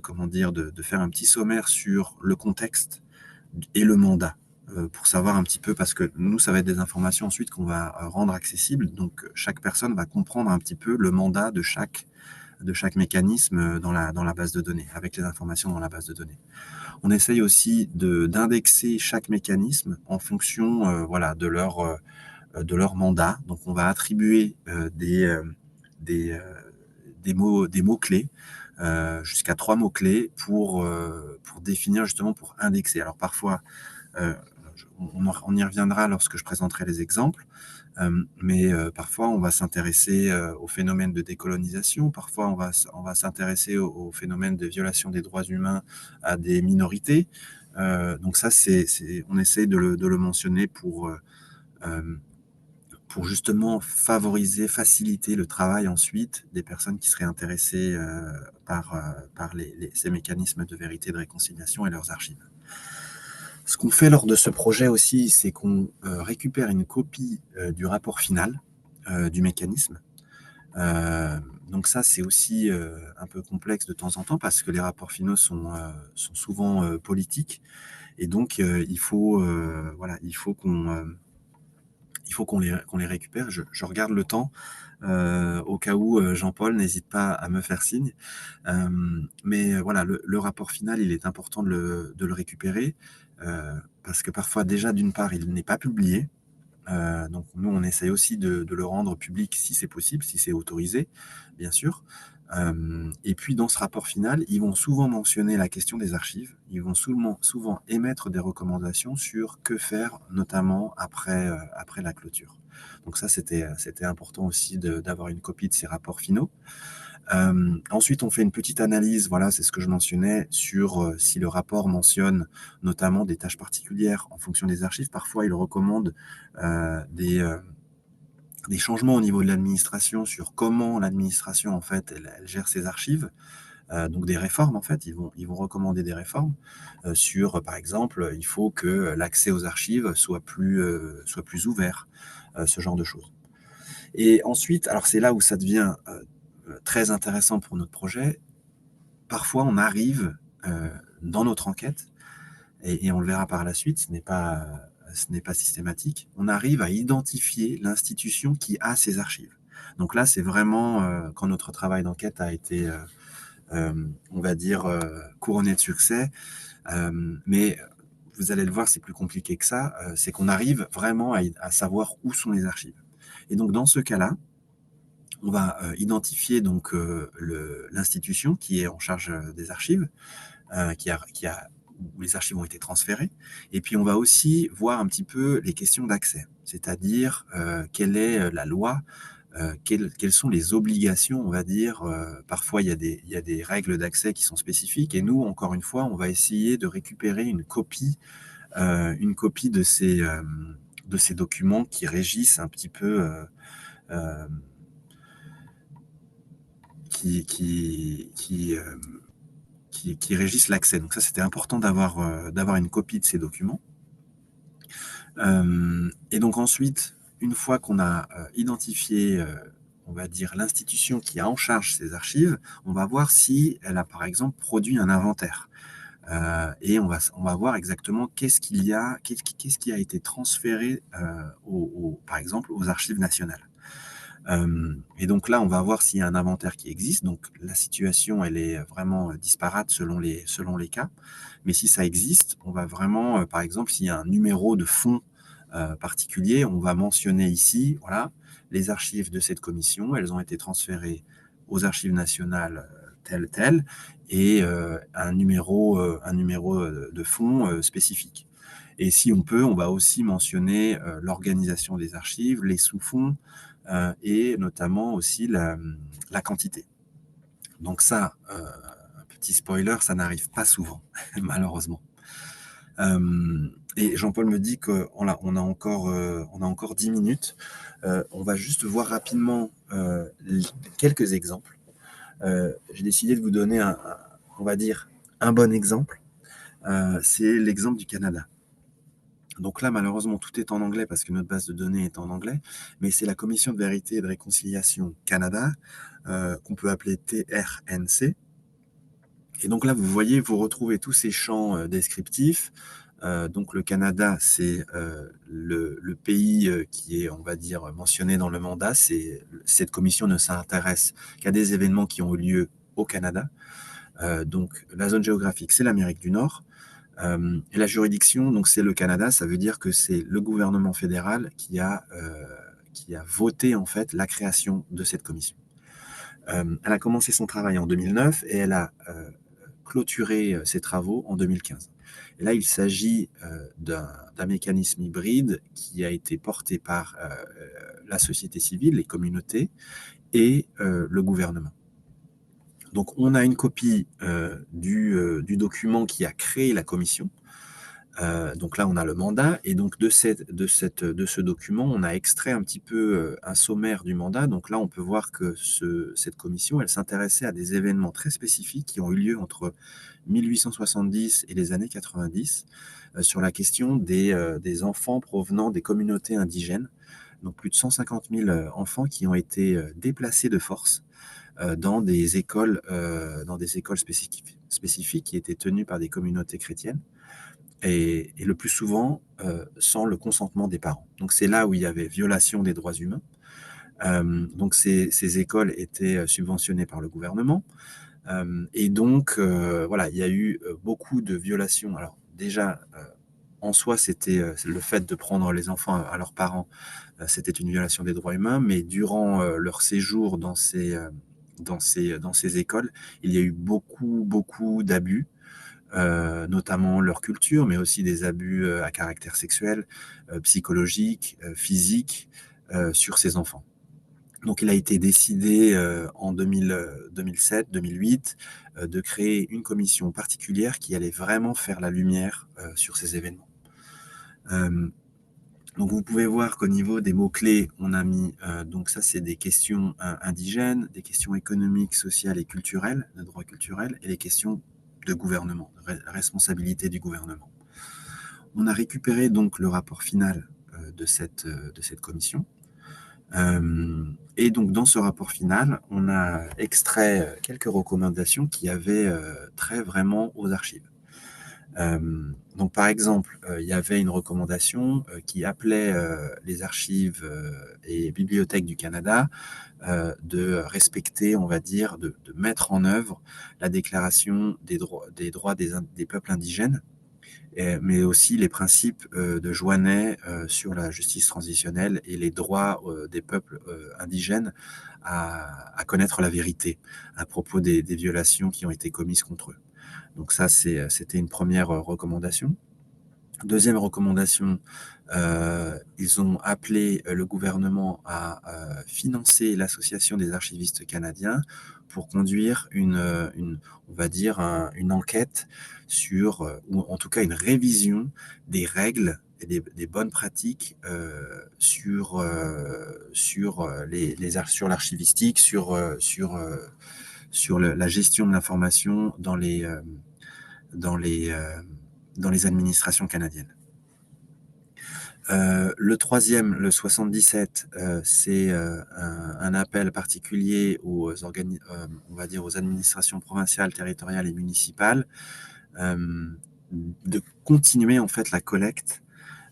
comment dire, de faire un petit sommaire sur le contexte et le mandat, pour savoir un petit peu, parce que nous, ça va être des informations ensuite qu'on va rendre accessibles. Donc, chaque personne va comprendre un petit peu le mandat de chaque mécanisme dans la base de données, avec les informations dans la base de données. On essaye aussi d'indexer chaque mécanisme en fonction voilà, de leur mandat. Donc, on va attribuer des mots-clés, jusqu'à 3 mots-clés pour définir justement, pour indexer. Alors parfois, on y reviendra lorsque je présenterai les exemples, mais parfois on va s'intéresser au phénomène de décolonisation, parfois on va s'intéresser au phénomène de violation des droits humains à des minorités. Donc ça, on essaie de le mentionner pour justement faciliter le travail ensuite des personnes qui seraient intéressées par ces mécanismes de vérité et de réconciliation et leurs archives. Ce qu'on fait lors de ce projet aussi, c'est qu'on récupère une copie du rapport final du mécanisme. Donc ça, c'est aussi un peu complexe de temps en temps parce que les rapports finaux sont souvent politiques, et donc il faut qu'on les récupère. Je regarde le temps, au cas où Jean-Paul n'hésite pas à me faire signe. Mais voilà, le rapport final, il est important de le récupérer, parce que parfois, déjà, d'une part, il n'est pas publié. Donc nous, on essaye aussi de le rendre public si c'est possible, si c'est autorisé, bien sûr. Et puis dans ce rapport final, ils vont souvent mentionner la question des archives. Ils vont souvent émettre des recommandations sur que faire, notamment après la clôture. Donc ça, c'était important aussi d'avoir une copie de ces rapports finaux. Ensuite, on fait une petite analyse, voilà, c'est ce que je mentionnais, sur si le rapport mentionne notamment des tâches particulières en fonction des archives. Parfois, il recommande des changements au niveau de l'administration sur comment l'administration, en fait, elle gère ses archives. Donc des réformes, en fait, ils vont recommander des réformes sur, par exemple, il faut que l'accès aux archives soit plus ouvert, ce genre de choses. Et ensuite, alors c'est là où ça devient très intéressant pour notre projet. Parfois, on arrive dans notre enquête, et on le verra par la suite, ce n'est pas systématique, on arrive à identifier l'institution qui a ces archives. Donc là, c'est vraiment quand notre travail d'enquête a été, on va dire, couronné de succès. Mais vous allez le voir, c'est plus compliqué que ça. C'est qu'on arrive vraiment à savoir où sont les archives. Et donc, dans ce cas-là, on va identifier donc l'institution qui est en charge des archives, où les archives ont été transférées. Et puis, on va aussi voir un petit peu les questions d'accès, c'est-à-dire quelle est la loi, quelles sont les obligations, on va dire. Parfois, il y a des règles d'accès qui sont spécifiques. Et nous, encore une fois, on va essayer de récupérer une copie de ces documents qui régissent un petit peu euh, qui régissent l'accès. Donc ça, c'était important d'avoir une copie de ces documents. Et donc ensuite, une fois qu'on a identifié, on va dire, l'institution qui a en charge ces archives, on va voir si elle a, par exemple, produit un inventaire. Et on va voir exactement qu'est-ce qui a été transféré, par exemple, aux archives nationales. Et donc là, on va voir s'il y a un inventaire qui existe. Donc la situation, elle est vraiment disparate selon les cas. Mais si ça existe, on va vraiment, par exemple, s'il y a un numéro de fonds particulier, on va mentionner ici, voilà, les archives de cette commission, elles ont été transférées aux archives nationales tel, et un numéro de fonds spécifique. Et si on peut, on va aussi mentionner l'organisation des archives, les sous-fonds, et notamment aussi la quantité. Donc ça, petit spoiler, ça n'arrive pas souvent, malheureusement. Et Jean-Paul me dit qu'on a encore 10 minutes. On va juste voir rapidement quelques exemples. J'ai décidé de vous donner on va dire, un bon exemple. C'est l'exemple du Canada. Donc là, malheureusement, tout est en anglais parce que notre base de données est en anglais, mais c'est la Commission de vérité et de réconciliation Canada, qu'on peut appeler TRNC. Et donc là, vous voyez, vous retrouvez tous ces champs descriptifs. Donc le Canada, c'est le pays qui est, on va dire, mentionné dans le mandat. Cette commission ne s'intéresse qu'à des événements qui ont eu lieu au Canada. Donc la zone géographique, c'est l'Amérique du Nord. Et la juridiction, donc c'est le Canada, ça veut dire que c'est le gouvernement fédéral qui a voté en fait la création de cette commission. Elle a commencé son travail en 2009 et elle a clôturé ses travaux en 2015. Et là, il s'agit d'un mécanisme hybride qui a été porté par la société civile, les communautés et le gouvernement. Donc, on a une copie du document qui a créé la commission. Donc là, on a le mandat, et donc de ce document, on a extrait un petit peu un sommaire du mandat. Donc là, on peut voir que cette commission, elle s'intéressait à des événements très spécifiques qui ont eu lieu entre 1870 et les années 90 sur la question des enfants provenant des communautés indigènes. Donc plus de 150 000 enfants qui ont été déplacés de force dans des écoles spécifiques qui étaient tenues par des communautés chrétiennes. Et le plus souvent sans le consentement des parents. Donc c'est là où il y avait violation des droits humains. Donc ces écoles étaient subventionnées par le gouvernement. Et donc voilà, il y a eu beaucoup de violations. Alors déjà, en soi, c'était le fait de prendre les enfants à leurs parents, c'était une violation des droits humains, mais durant leur séjour dans dans ces écoles, il y a eu beaucoup d'abus, notamment leur culture, mais aussi des abus à caractère sexuel, psychologique, physique, sur ces enfants. Donc il a été décidé en 2007-2008 de créer une commission particulière qui allait vraiment faire la lumière sur ces événements. Donc vous pouvez voir qu'au niveau des mots-clés, on a mis, donc ça c'est des questions indigènes, des questions économiques, sociales et culturelles, de droit culturel, et les questions de gouvernement, de responsabilité du gouvernement. On a récupéré donc le rapport final de cette commission. Et donc dans ce rapport final, on a extrait quelques recommandations qui avaient trait vraiment aux archives. Donc par exemple, il y avait une recommandation qui appelait les archives et bibliothèques du Canada de respecter, on va dire, de mettre en œuvre la déclaration des droits des peuples indigènes, mais aussi les principes de Joinet sur la justice transitionnelle et les droits des peuples indigènes à connaître la vérité à propos des violations qui ont été commises contre eux. Donc ça, c'était une première recommandation. Deuxième recommandation, ils ont appelé le gouvernement à financer l'Association des archivistes canadiens pour conduire on va dire, une enquête sur, ou en tout cas une révision des règles et des bonnes pratiques sur l'archivistique, sur la gestion de l'information dans les administrations canadiennes. Le troisième, le 77, c'est un appel particulier on va dire aux administrations provinciales, territoriales et municipales de continuer en fait la collecte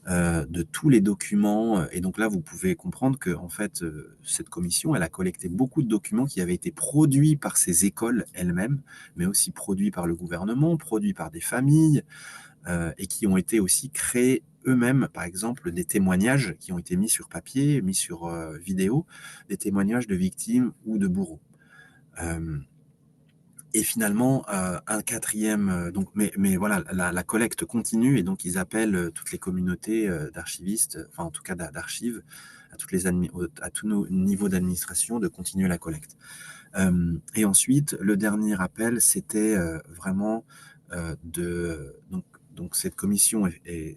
de tous les documents. Et donc là, vous pouvez comprendre que en fait, cette commission, elle a collecté beaucoup de documents qui avaient été produits par ces écoles elles-mêmes, mais aussi produits par le gouvernement, produits par des familles, et qui ont été aussi créés eux-mêmes, par exemple, des témoignages qui ont été mis sur papier, mis sur vidéo, des témoignages de victimes ou de bourreaux. Et finalement, un quatrième, donc, mais voilà, la collecte continue, et donc ils appellent toutes les communautés d'archivistes, enfin en tout cas d'archives, à tous nos niveaux d'administration, de continuer la collecte. Et ensuite, le dernier appel, c'était vraiment donc cette commission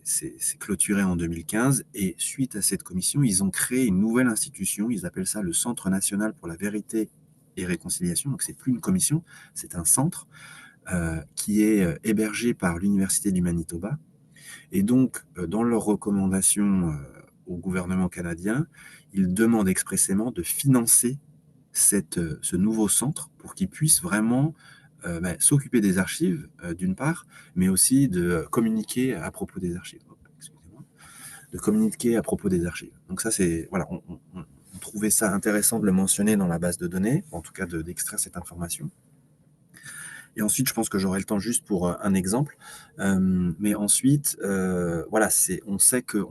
s'est clôturée en 2015, et suite à cette commission, ils ont créé une nouvelle institution, ils appellent ça le Centre national pour la vérité et réconciliation. Donc c'est plus une commission, c'est un centre qui est hébergé par l'Université du Manitoba. Et donc, dans leurs recommandations au gouvernement canadien, ils demandent expressément de financer ce nouveau centre pour qu'il puisse vraiment s'occuper des archives, d'une part, mais aussi de communiquer à propos des archives. De communiquer à propos des archives. Donc ça, c'est voilà, on trouvait ça intéressant de le mentionner dans la base de données, en tout cas d'extraire cette information. Et ensuite, je pense que j'aurai le temps juste pour un exemple. Mais ensuite, voilà, on sait que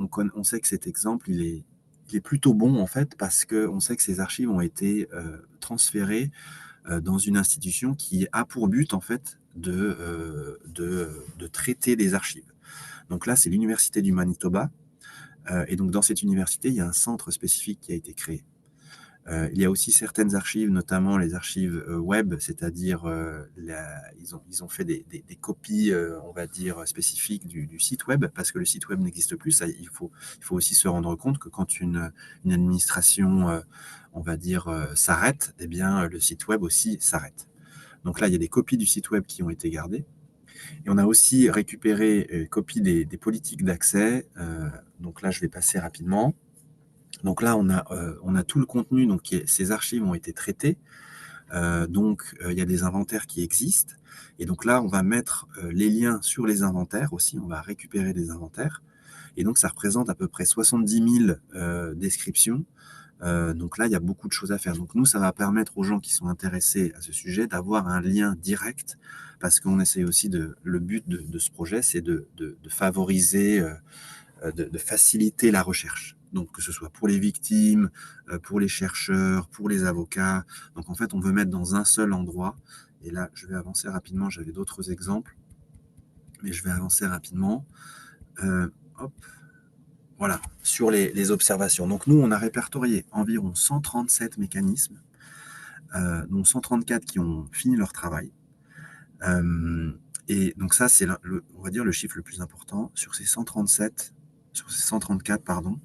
cet exemple, il est plutôt bon en fait, parce qu'on sait que ces archives ont été transférées dans une institution qui a pour but en fait de traiter des archives. Donc là, c'est l'Université du Manitoba. Et donc dans cette université, il y a un centre spécifique qui a été créé. Il y a aussi certaines archives, notamment les archives web, c'est-à-dire ils ont fait des copies, on va dire, spécifiques du site web, parce que le site web n'existe plus. Ça, il faut aussi se rendre compte que quand une administration, on va dire, s'arrête, eh bien, le site web aussi s'arrête. Donc là, il y a des copies du site web qui ont été gardées. Et on a aussi récupéré copies des politiques d'accès. Donc là, je vais passer rapidement. Donc là, on a tout le contenu. Donc ces archives ont été traitées. Donc il y a des inventaires qui existent. Et donc là, on va mettre les liens sur les inventaires aussi. On va récupérer des inventaires. Et donc ça représente à peu près 70 000 descriptions. Donc là, il y a beaucoup de choses à faire. Donc nous, ça va permettre aux gens qui sont intéressés à ce sujet d'avoir un lien direct, parce qu'on essaie aussi le but de ce projet, c'est de favoriser, de faciliter la recherche. donc que ce soit pour les victimes, pour les chercheurs, pour les avocats. Donc en fait, on veut mettre dans un seul endroit. Et là, je vais avancer rapidement. J'avais d'autres exemples, mais je vais avancer rapidement. Hop. Voilà, sur les observations. Donc nous, on a répertorié environ 137 mécanismes, dont 134 qui ont fini leur travail. Et donc ça, c'est on va dire le chiffre le plus important. Sur ces 134, pardon,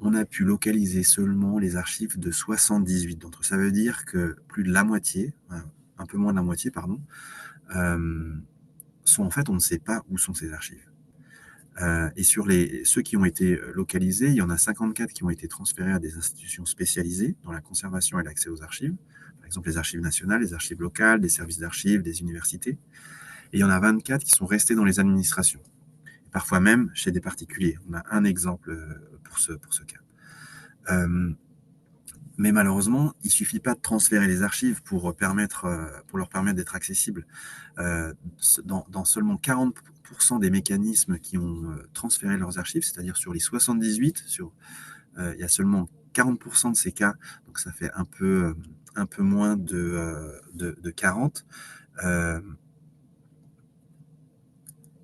on a pu localiser seulement les archives de 78. Donc ça veut dire que plus de la moitié, un peu moins de la moitié, pardon, sont en fait, on ne sait pas où sont ces archives. Et sur ceux qui ont été localisés, il y en a 54 qui ont été transférés à des institutions spécialisées dans la conservation et l'accès aux archives. Par exemple, les archives nationales, les archives locales, des services d'archives, des universités. Et il y en a 24 qui sont restés dans les administrations. Et parfois même chez des particuliers. On a un exemple pour ce cas. Mais malheureusement, il ne suffit pas de transférer les archives pour leur permettre d'être accessibles. Dans seulement 40% des mécanismes qui ont transféré leurs archives, c'est-à-dire sur les 78, il y a seulement 40% de ces cas, donc ça fait un peu moins de 40.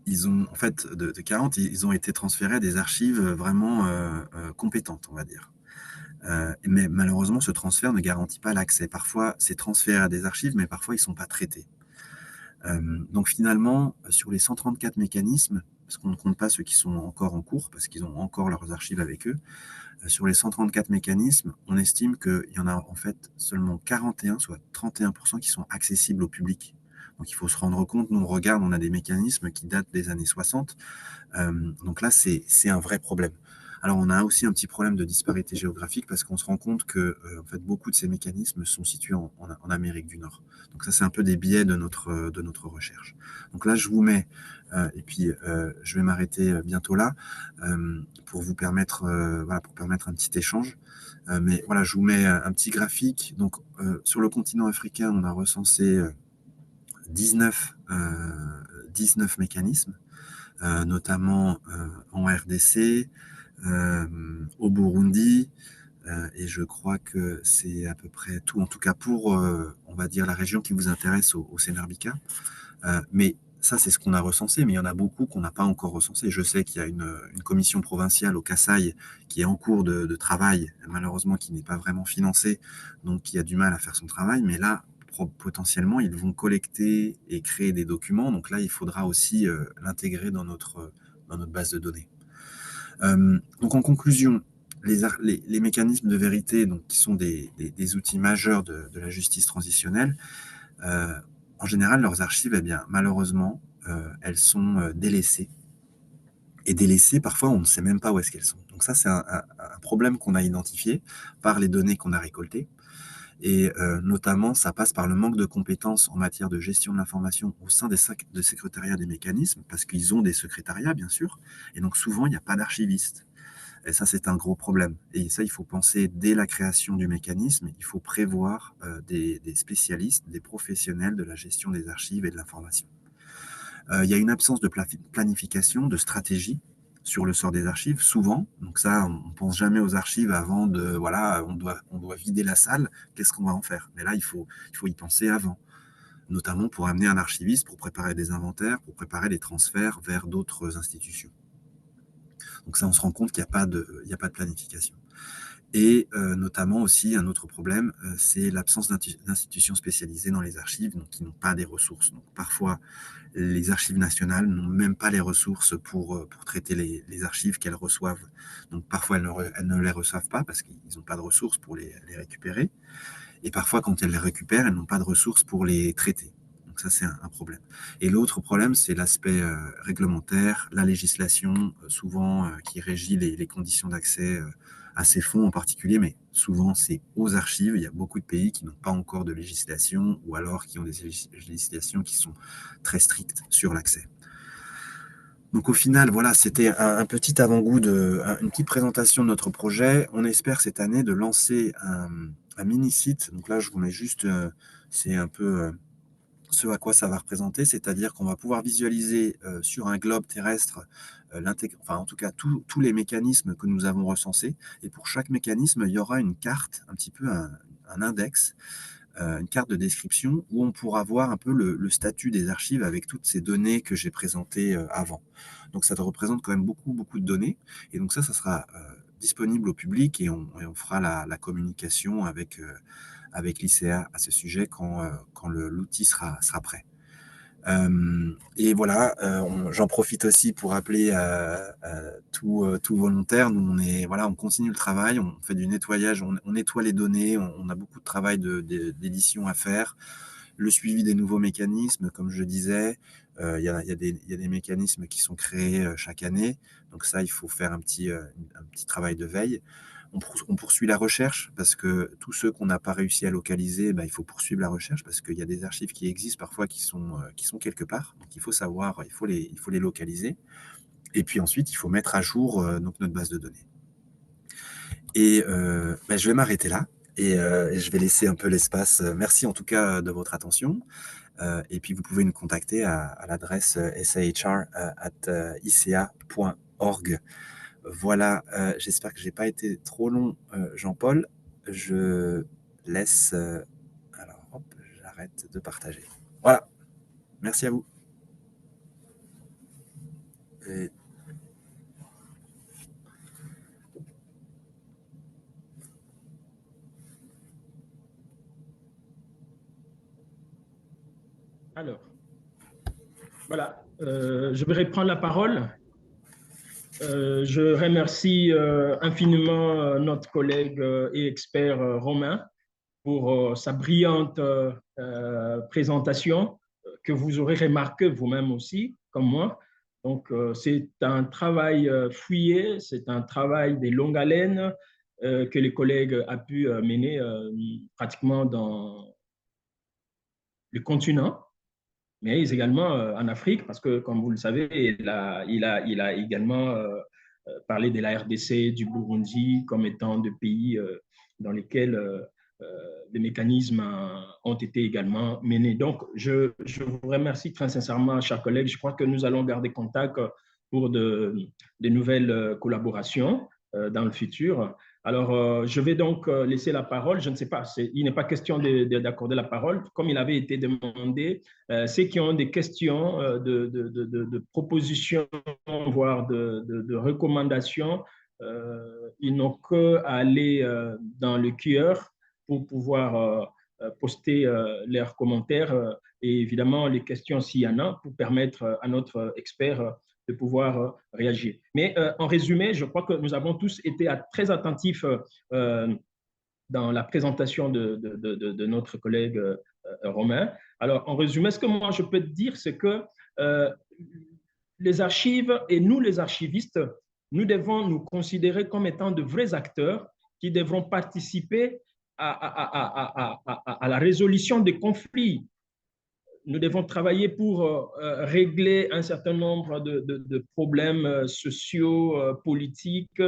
Ils ont, en fait, de 40, ils ont été transférés à des archives vraiment compétentes, on va dire. Mais malheureusement, ce transfert ne garantit pas l'accès. Parfois, c'est transféré à des archives, mais parfois, ils ne sont pas traités. Donc finalement, sur les 134 mécanismes, parce qu'on ne compte pas ceux qui sont encore en cours, parce qu'ils ont encore leurs archives avec eux, sur les 134 mécanismes, on estime qu'il y en a en fait seulement 41, soit 31% qui sont accessibles au public. Donc il faut se rendre compte, nous on regarde, on a des mécanismes qui datent des années 60, donc là c'est un vrai problème. Alors on a aussi un petit problème de disparité géographique parce qu'on se rend compte que en fait, beaucoup de ces mécanismes sont situés en Amérique du Nord. Donc ça c'est un peu des biais de notre recherche. Donc là je vous mets, et puis je vais m'arrêter bientôt là, pour vous permettre, pour permettre un petit échange. Mais voilà, je vous mets un petit graphique. Donc sur le continent africain, on a recensé 19 mécanismes, notamment en RDC, au Burundi, et je crois que c'est à peu près tout, en tout cas pour, on va dire, la région qui vous intéresse au Sénarbica. Mais ça, c'est ce qu'on a recensé, mais il y en a beaucoup qu'on n'a pas encore recensé. Je sais qu'il y a une commission provinciale au Kasaï qui est en cours de travail, malheureusement qui n'est pas vraiment financée, donc qui a du mal à faire son travail, mais là, potentiellement, ils vont collecter et créer des documents, donc là, il faudra aussi l'intégrer dans notre base de données. Donc en conclusion, les mécanismes de vérité, donc, qui sont des outils majeurs de la justice transitionnelle, en général, leurs archives, eh bien, malheureusement, elles sont délaissées. Et délaissées, parfois, on ne sait même pas où est-ce qu'elles sont. Donc ça, c'est un problème qu'on a identifié par les données qu'on a récoltées. Et notamment, ça passe par le manque de compétences en matière de gestion de l'information au sein des secrétariats des mécanismes, parce qu'ils ont des secrétariats, bien sûr, et donc souvent, il n'y a pas d'archivistes. Et ça, c'est un gros problème. Et ça, il faut penser dès la création du mécanisme, il faut prévoir des spécialistes, des professionnels de la gestion des archives et de l'information. Il y a une absence de planification, de stratégie sur le sort des archives, souvent. Donc ça, on ne pense jamais aux archives avant de, voilà, on doit vider la salle, qu'est-ce qu'on va en faire? Mais là, il faut y penser avant, notamment pour amener un archiviste, pour préparer des inventaires, pour préparer les transferts vers d'autres institutions. Donc ça, on se rend compte qu'il n'y a pas de planification. Et notamment aussi, un autre problème, c'est l'absence d'institutions spécialisées dans les archives, donc qui n'ont pas des ressources. Donc parfois, les archives nationales n'ont même pas les ressources pour traiter les archives qu'elles reçoivent. Donc parfois, elles ne les reçoivent pas parce qu'ils n'ont pas de ressources pour les récupérer. Et parfois, quand elles les récupèrent, elles n'ont pas de ressources pour les traiter. Donc ça, c'est un problème. Et l'autre problème, c'est l'aspect réglementaire, la législation, souvent qui régit les conditions d'accès à ces fonds en particulier, mais souvent c'est aux archives. Il y a beaucoup de pays qui n'ont pas encore de législation ou alors qui ont des législations qui sont très strictes sur l'accès. Donc au final, voilà, c'était un petit avant-goût, une petite présentation de notre projet. On espère cette année de lancer un mini-site. Donc là, je vous mets juste, c'est un peu ce à quoi ça va représenter, c'est-à-dire qu'on va pouvoir visualiser sur un globe terrestre, enfin en tout cas tous les mécanismes que nous avons recensés. Et pour chaque mécanisme, il y aura une carte, un petit peu un index, une carte de description où on pourra voir un peu le statut des archives avec toutes ces données que j'ai présentées avant. Donc ça te représente quand même beaucoup, beaucoup de données. Et donc ça sera disponible au public et on fera la communication avec l'ICA à ce sujet quand l'outil sera prêt. Et voilà, j'en profite aussi pour appeler tout volontaire. Nous, on continue le travail, on fait du nettoyage, on nettoie les données, on a beaucoup de travail d'édition à faire. Le suivi des nouveaux mécanismes, comme je disais, il y a des mécanismes qui sont créés chaque année. Donc ça, il faut faire un petit travail de veille. On poursuit la recherche parce que tous ceux qu'on n'a pas réussi à localiser, il faut poursuivre la recherche parce qu'il y a des archives qui existent parfois qui sont quelque part. Donc il faut savoir, il faut les localiser. Et puis ensuite, il faut mettre à jour donc notre base de données. Et je vais m'arrêter là et je vais laisser un peu l'espace. Merci en tout cas de votre attention. Et puis vous pouvez nous contacter à l'adresse sahr@ica.org. Voilà, j'espère que je n'ai pas été trop long, Jean-Paul. Je laisse... alors, hop, j'arrête de partager. Voilà, merci à vous. Et... Alors, voilà, je vais reprendre la parole. Je remercie infiniment notre collègue et expert Romain pour sa brillante présentation que vous aurez remarqué vous-même aussi, comme moi. Donc, c'est un travail fouillé, c'est un travail de longue haleine que les collègues ont pu mener pratiquement dans le continent, mais également en Afrique, parce que, comme vous le savez, il a également parlé de la RDC, du Burundi, comme étant des pays dans lesquels les mécanismes ont été également menés. Donc, je vous remercie très sincèrement, chers collègues. Je crois que nous allons garder contact pour de nouvelles collaborations dans le futur. Alors, je vais donc laisser la parole. Je ne sais pas, il n'est pas question d'accorder la parole. Comme il avait été demandé, ceux qui ont des questions, de propositions, voire de recommandations, ils n'ont qu'à aller dans le cœur pour pouvoir poster leurs commentaires et évidemment les questions s'il y en a pour permettre à notre expert de pouvoir réagir. Mais en résumé, je crois que nous avons tous été très attentifs dans la présentation de notre collègue Romain. Alors, en résumé, ce que moi je peux te dire, c'est que les archives et nous, les archivistes, nous devons nous considérer comme étant de vrais acteurs qui devront participer à la résolution des conflits. Nous devons travailler pour régler un certain nombre de problèmes sociaux, politiques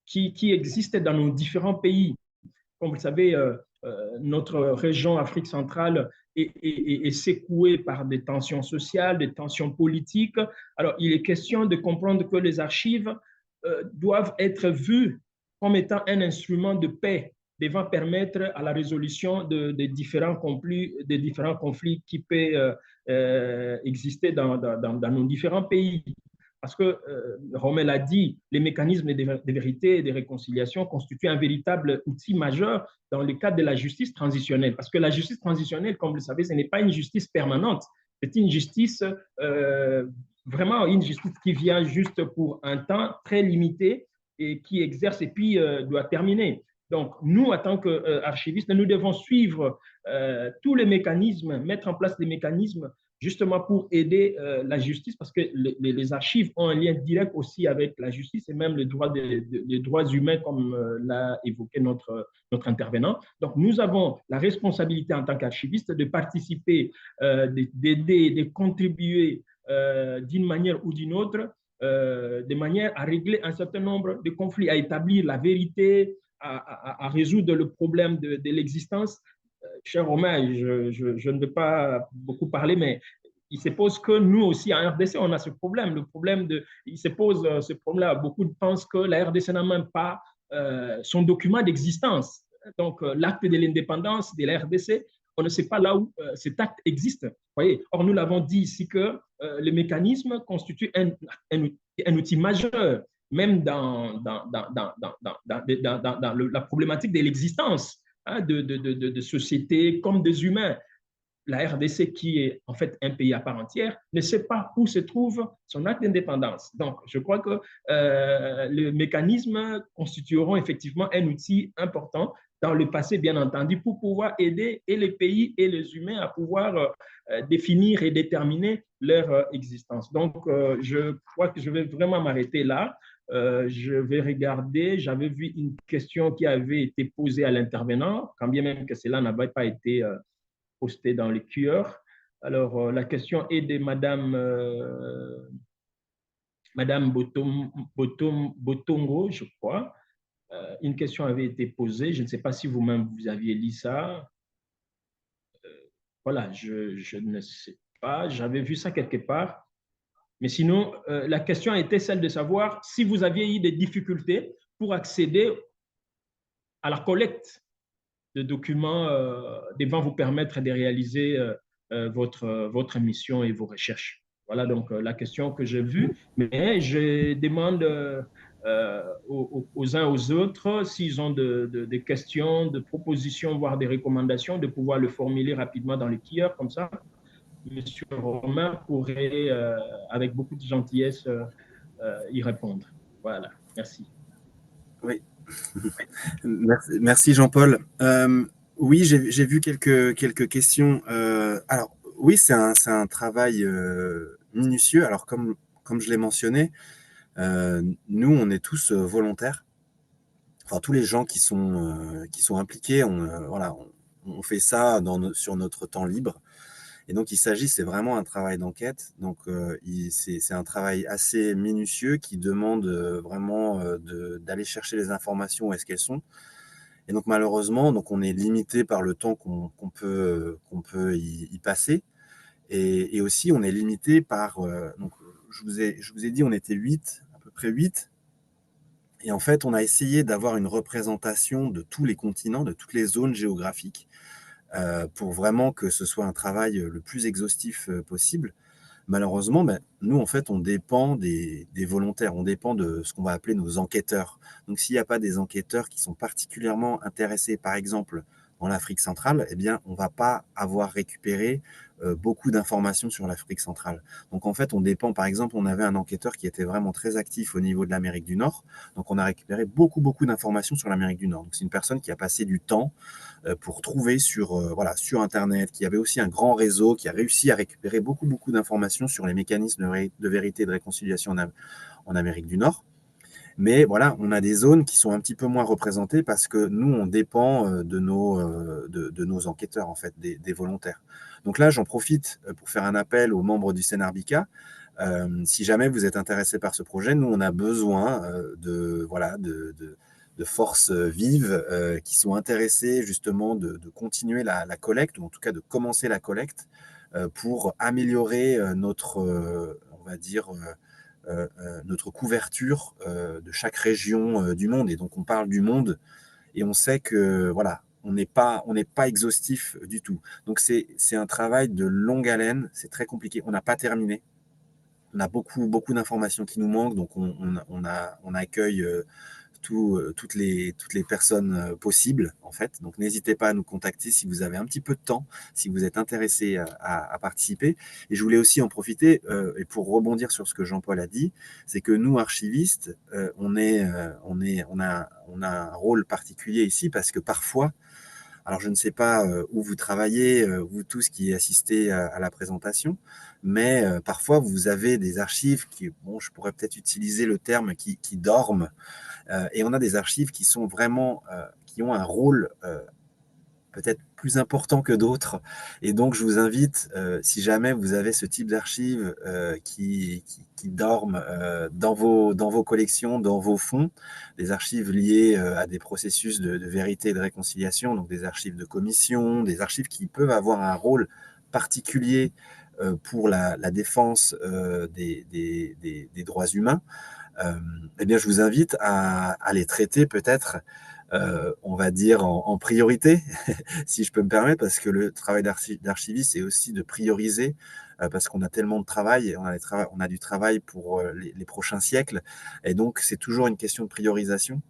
qui existent dans nos différents pays. Comme vous le savez, notre région Afrique centrale est secouée par des tensions sociales, des tensions politiques. Alors, il est question de comprendre que les archives doivent être vues comme étant un instrument de paix devant permettre à la résolution des différents conflits qui peuvent exister dans nos différents pays. Parce que, Romain l'a dit, les mécanismes de vérité et de réconciliation constituent un véritable outil majeur dans le cadre de la justice transitionnelle. Parce que la justice transitionnelle, comme vous le savez, ce n'est pas une justice permanente. C'est une justice, vraiment une justice qui vient juste pour un temps très limité et qui exerce et puis doit terminer. Donc, nous, en tant qu'archivistes, nous devons suivre tous les mécanismes, mettre en place des mécanismes justement pour aider la justice, parce que les archives ont un lien direct aussi avec la justice et même les droits humains, comme l'a évoqué notre intervenant. Donc, nous avons la responsabilité en tant qu'archivistes de participer, d'aider, de contribuer d'une manière ou d'une autre, de manière à régler un certain nombre de conflits, à établir la vérité, à résoudre le problème de l'existence cher Romain, je ne veux pas beaucoup parler, mais il se pose que nous aussi, en RDC, on a ce problème. Il se pose ce problème-là. Beaucoup pensent que la RDC n'a même pas son document d'existence. Donc, l'acte de l'indépendance de la RDC, on ne sait pas là où cet acte existe. Voyez. Or, nous l'avons dit ici que le mécanisme constitue un outil majeur, même dans la problématique de l'existence, hein, de sociétés comme des humains. La RDC, qui est en fait un pays à part entière, ne sait pas où se trouve son acte d'indépendance. Donc, je crois que les mécanismes constitueront effectivement un outil important dans le passé, bien entendu, pour pouvoir aider et les pays et les humains à pouvoir définir et déterminer leur existence. Donc, je crois que je vais vraiment m'arrêter là. Je vais regarder, j'avais vu une question qui avait été posée à l'intervenant, quand bien même que cela n'avait pas été postée dans les QR. Alors, la question est de Madame Botongo, je crois. Une question avait été posée, je ne sais pas si vous-même vous aviez lu ça. Voilà, je ne sais pas, j'avais vu ça quelque part. Mais sinon, la question était celle de savoir si vous aviez eu des difficultés pour accéder à la collecte de documents devant vous permettre de réaliser votre mission et vos recherches. Voilà donc la question que j'ai vue. Mais je demande aux uns aux autres, s'ils ont des questions, de propositions, voire des recommandations, de pouvoir le formuler rapidement dans les tiers, comme ça. Monsieur Romain pourrait, avec beaucoup de gentillesse, y répondre. Voilà, merci. Oui, merci Jean-Paul. Oui, j'ai vu quelques questions. Alors, oui, c'est un travail minutieux. Alors, comme je l'ai mentionné, nous, on est tous volontaires. Enfin, tous les gens qui sont impliqués, voilà, on fait ça sur notre temps libre. Et donc, c'est vraiment un travail d'enquête. Donc, c'est un travail assez minutieux qui demande vraiment d'aller chercher les informations où est-ce qu'elles sont. Et donc, malheureusement, donc, on est limité par le temps qu'on peut y passer. Et aussi, on est limité par... donc, je vous ai dit, on était 8, à peu près 8. Et en fait, on a essayé d'avoir une représentation de tous les continents, de toutes les zones géographiques, pour vraiment que ce soit un travail le plus exhaustif possible. Malheureusement, nous, en fait, on dépend des volontaires, on dépend de ce qu'on va appeler nos enquêteurs. Donc, s'il n'y a pas des enquêteurs qui sont particulièrement intéressés, par exemple, en Afrique centrale, eh bien, on ne va pas avoir récupéré beaucoup d'informations sur l'Afrique centrale. Donc, en fait, on dépend, par exemple, on avait un enquêteur qui était vraiment très actif au niveau de l'Amérique du Nord. Donc, on a récupéré beaucoup d'informations sur l'Amérique du Nord. Donc, c'est une personne qui a passé du temps pour trouver voilà, sur Internet, qui avait aussi un grand réseau, qui a réussi à récupérer beaucoup d'informations sur les mécanismes de vérité et de réconciliation en Amérique du Nord. Mais voilà, on a des zones qui sont un petit peu moins représentées parce que nous, on dépend de nos enquêteurs, en fait, des volontaires. Donc là, j'en profite pour faire un appel aux membres du Senarbica. Si jamais vous êtes intéressé par ce projet, nous, on a besoin de forces vives qui sont intéressées justement de continuer la collecte, ou en tout cas de commencer la collecte pour améliorer on va dire, notre couverture de chaque région du monde. Et donc, on parle du monde et on sait que, voilà, on n'est pas exhaustif du tout. Donc, c'est un travail de longue haleine, c'est très compliqué. On n'a pas terminé. On a beaucoup d'informations qui nous manquent, donc on accueille toutes les personnes possibles, en fait. Donc, n'hésitez pas à nous contacter si vous avez un petit peu de temps, si vous êtes intéressé à participer. Et je voulais aussi en profiter, et pour rebondir sur ce que Jean-Paul a dit, c'est que nous, archivistes, on a un rôle particulier ici parce que parfois, alors, je ne sais pas où vous travaillez, vous tous qui assistez à la présentation, mais parfois, vous avez des archives qui, bon, je pourrais peut-être utiliser le terme, qui dorment. Et on a des archives qui sont vraiment, qui ont un rôle peut-être plus importants que d'autres. Et donc, je vous invite, si jamais vous avez ce type d'archives qui dorment dans vos collections, dans vos fonds, des archives liées à des processus de vérité et de réconciliation, donc des archives de commission, des archives qui peuvent avoir un rôle particulier pour la défense des droits humains, eh bien, je vous invite à les traiter peut-être, on va dire, en priorité, si je peux me permettre, parce que le travail d'archiviste, c'est aussi de prioriser, parce qu'on a tellement de travail, on a du travail pour les prochains siècles, et donc c'est toujours une question de priorisation.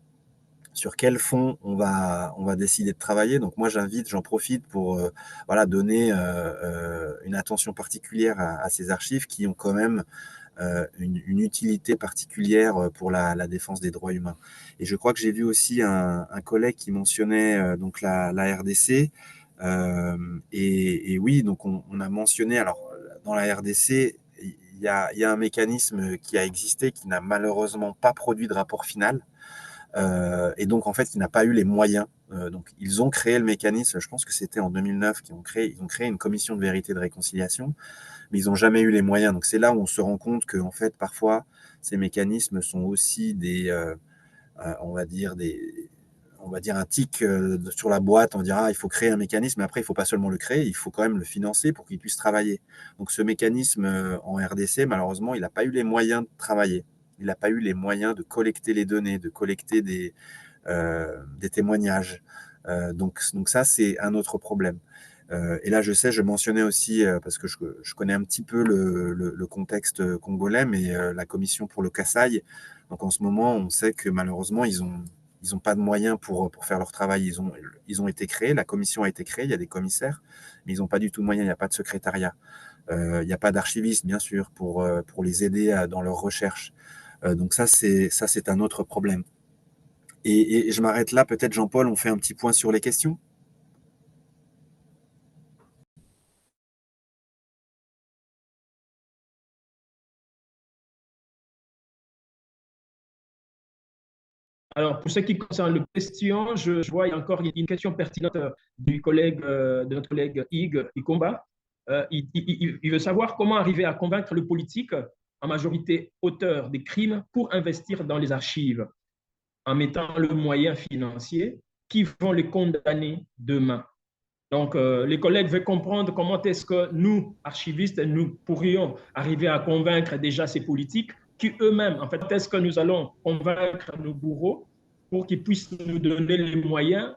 Sur quel fond on va décider de travailler. Donc moi, j'en profite pour voilà, donner une attention particulière à ces archives qui ont quand même une utilité particulière pour la défense des droits humains. Et je crois que j'ai vu aussi un collègue qui mentionnait donc la RDC. Et oui, donc on a mentionné, alors dans la RDC, il y a un mécanisme qui a existé, qui n'a malheureusement pas produit de rapport final. Et donc, en fait, qui n'a pas eu les moyens. Donc, ils ont créé le mécanisme, je pense que c'était en 2009 qu'ils ils ont créé une commission de vérité et de réconciliation, mais ils n'ont jamais eu les moyens. Donc, c'est là où on se rend compte que, en fait, parfois, ces mécanismes sont aussi on va dire, un tic sur la boîte. On dira, il faut créer un mécanisme, mais après, il ne faut pas seulement le créer, il faut quand même le financer pour qu'il puisse travailler. Donc, ce mécanisme en RDC, malheureusement, il n'a pas eu les moyens de travailler. Il n'a pas eu les moyens de collecter les données, de collecter des témoignages. Donc ça, c'est un autre problème. Et là, je sais, je mentionnais aussi, parce que je connais un petit peu le contexte congolais, mais la commission pour le Kasaï, donc en ce moment, on sait que malheureusement, ils ont pas de moyens pour faire leur travail. Ils ont été créés, la commission a été créée, il y a des commissaires, mais ils n'ont pas du tout de moyens, il n'y a pas de secrétariat. Il n'y a pas d'archivistes, bien sûr, pour les aider dans leur recherche. Donc ça, c'est un autre problème. Et je m'arrête là, peut-être Jean-Paul, on fait un petit point sur les questions. Alors, pour ce qui concerne les questions, je vois il y a encore une question pertinente de notre collègue Hugues Ikomba. Il veut savoir comment arriver à convaincre le politique, en majorité auteur des crimes, pour investir dans les archives, en mettant le moyen financier qui vont les condamner demain. Donc, les collègues veulent comprendre comment est-ce que nous, archivistes, nous pourrions arriver à convaincre déjà ces politiques qui eux-mêmes, en fait, est-ce que nous allons convaincre nos bourreaux pour qu'ils puissent nous donner les moyens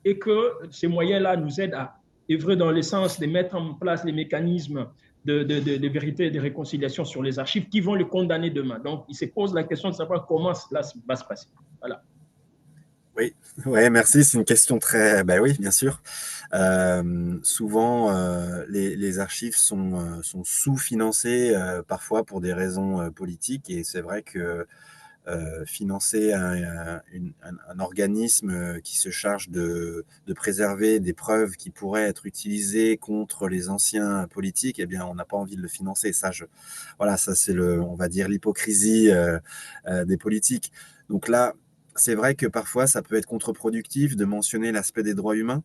et que ces moyens-là nous aident à œuvrer dans le sens de mettre en place les mécanismes de vérité et de réconciliation sur les archives qui vont les condamner demain. Donc, il se pose la question de savoir comment cela va se passer. Voilà. Oui, ouais, merci. C'est une question très. Ben oui, bien sûr. Souvent, les archives sont sous-financées, parfois pour des raisons politiques. Et c'est vrai que financer un organisme qui se charge de préserver des preuves qui pourraient être utilisées contre les anciens politiques, eh bien, on n'a pas envie de le financer. Voilà, ça c'est on va dire, l'hypocrisie des politiques. Donc là, c'est vrai que parfois, ça peut être contre-productif de mentionner l'aspect des droits humains.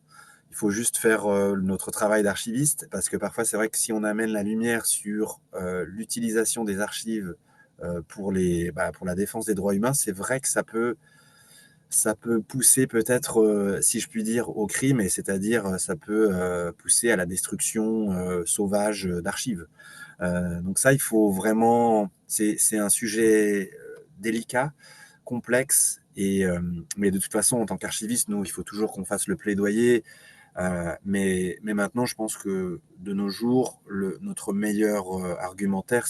Il faut juste faire notre travail d'archiviste, parce que parfois, c'est vrai que si on amène la lumière sur l'utilisation des archives pour la défense des droits humains, c'est vrai que ça peut pousser peut-être, si je puis dire, au crime, et c'est-à-dire ça peut pousser à la destruction sauvage d'archives. Donc ça, il faut vraiment, c'est un sujet délicat, complexe, mais de toute façon, en tant qu'archiviste, nous, il faut toujours qu'on fasse le plaidoyer. Mais maintenant, je pense que de nos jours, notre meilleur argumentaire,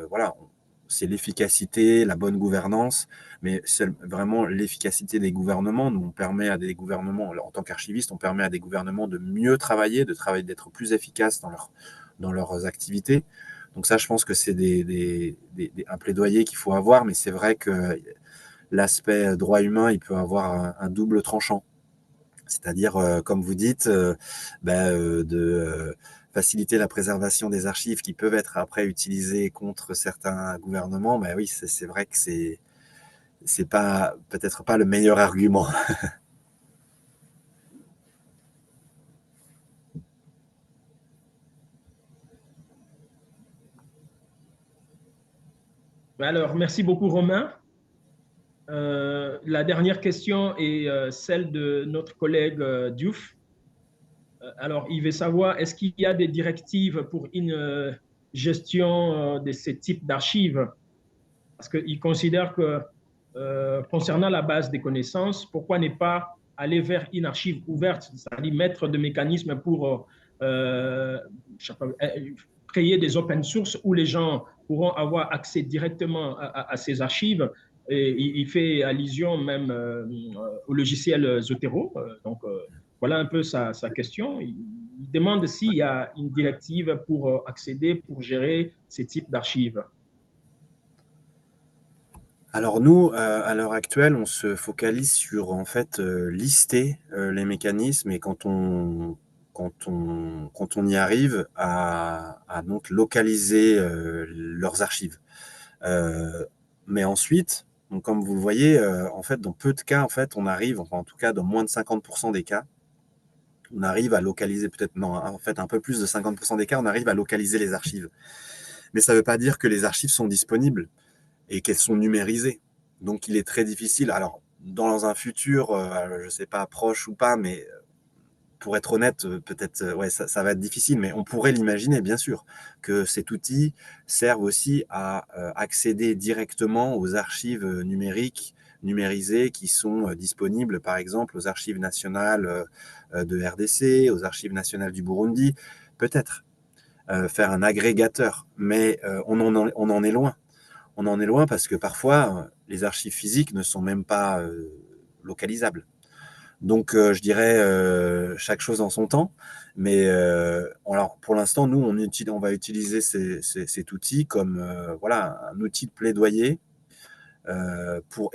voilà, c'est l'efficacité, la bonne gouvernance, mais c'est vraiment l'efficacité des gouvernements. Nous, on permet à des gouvernements, en tant qu'archiviste, on permet à des gouvernements de mieux travailler, d'être plus efficaces dans leurs activités. Donc ça, je pense que c'est un plaidoyer qu'il faut avoir, mais c'est vrai que l'aspect droit humain, il peut avoir un double tranchant. C'est-à-dire, comme vous dites, de faciliter la préservation des archives qui peuvent être après utilisées contre certains gouvernements. Ben oui, c'est vrai que c'est pas peut-être pas le meilleur argument. Alors, merci beaucoup, Romain. La dernière question est celle de notre collègue Diouf. Alors, il veut savoir, est-ce qu'il y a des directives pour une gestion de ce type d'archives? Parce qu'il considère que concernant la base des connaissances, pourquoi ne pas aller vers une archive ouverte, c'est-à-dire mettre des mécanismes pour créer des open source où les gens pourront avoir accès directement à ces archives. Et il fait allusion même au logiciel Zotero. Voilà un peu sa question. Il demande s'il y a une directive pour accéder, pour gérer ces types d'archives. Alors nous, à l'heure actuelle, on se focalise sur en fait lister les mécanismes et quand on y arrive à donc localiser leurs archives. Mais ensuite, donc comme vous le voyez, en fait, dans peu de cas, en fait, on arrive, enfin en tout cas dans moins de 50% des cas, on arrive à localiser peut-être, non, en fait, un peu plus de 50% des cas, on arrive à localiser les archives. Mais ça ne veut pas dire que les archives sont disponibles et qu'elles sont numérisées. Donc, il est très difficile. Alors, dans un futur, je ne sais pas, proche ou pas, mais pour être honnête, peut-être, ouais, ça va être difficile, mais on pourrait l'imaginer, bien sûr, que cet outil serve aussi à accéder directement aux archives numériques, numérisées, qui sont disponibles, par exemple, aux archives nationales de RDC, aux archives nationales du Burundi, peut-être. Faire un agrégateur, mais on en est loin. On en est loin parce que parfois, les archives physiques ne sont même pas localisables. Donc, je dirais chaque chose en son temps. Mais alors, pour l'instant, nous, on va utiliser cet outil comme voilà, un outil de plaidoyer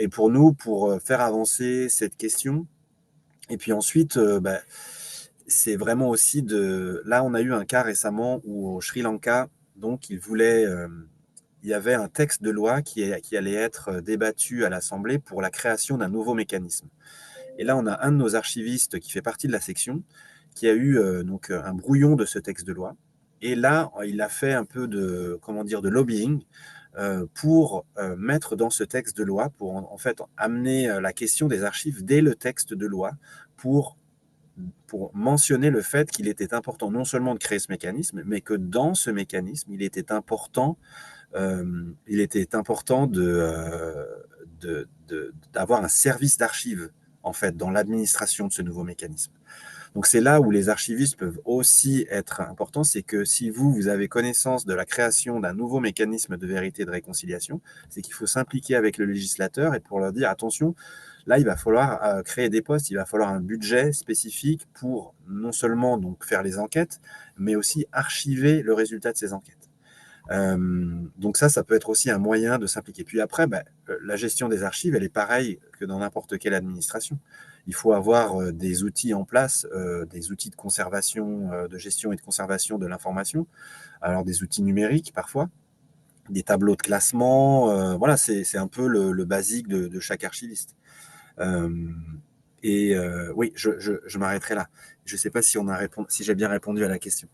pour nous, pour faire avancer cette question. Et puis ensuite, bah, c'est vraiment aussi de... Là, on a eu un cas récemment où au Sri Lanka, donc, il y avait un texte de loi qui allait être débattu à l'Assemblée pour la création d'un nouveau mécanisme. Et là, on a un de nos archivistes qui fait partie de la section qui a eu donc un brouillon de ce texte de loi. Et là, il a fait un peu de, comment dire, de lobbying pour mettre dans ce texte de loi, pour en fait amener la question des archives dès le texte de loi, pour mentionner le fait qu'il était important non seulement de créer ce mécanisme, mais que dans ce mécanisme, il était important d'avoir un service d'archives en fait dans l'administration de ce nouveau mécanisme. Donc c'est là où les archivistes peuvent aussi être importants, c'est que si vous avez connaissance de la création d'un nouveau mécanisme de vérité et de réconciliation, c'est qu'il faut s'impliquer avec le législateur et pour leur dire attention, là il va falloir créer des postes, il va falloir un budget spécifique pour non seulement donc faire les enquêtes, mais aussi archiver le résultat de ces enquêtes. Donc ça peut être aussi un moyen de s'impliquer. Puis après, la gestion des archives, elle est pareille que dans n'importe quelle administration. Il faut avoir des outils en place, des outils de conservation, de gestion et de conservation de l'information. Alors des outils numériques parfois, des tableaux de classement. Voilà, c'est un peu le basique de chaque archiviste. Oui, je m'arrêterai là. Je ne sais pas si j'ai bien répondu à la question.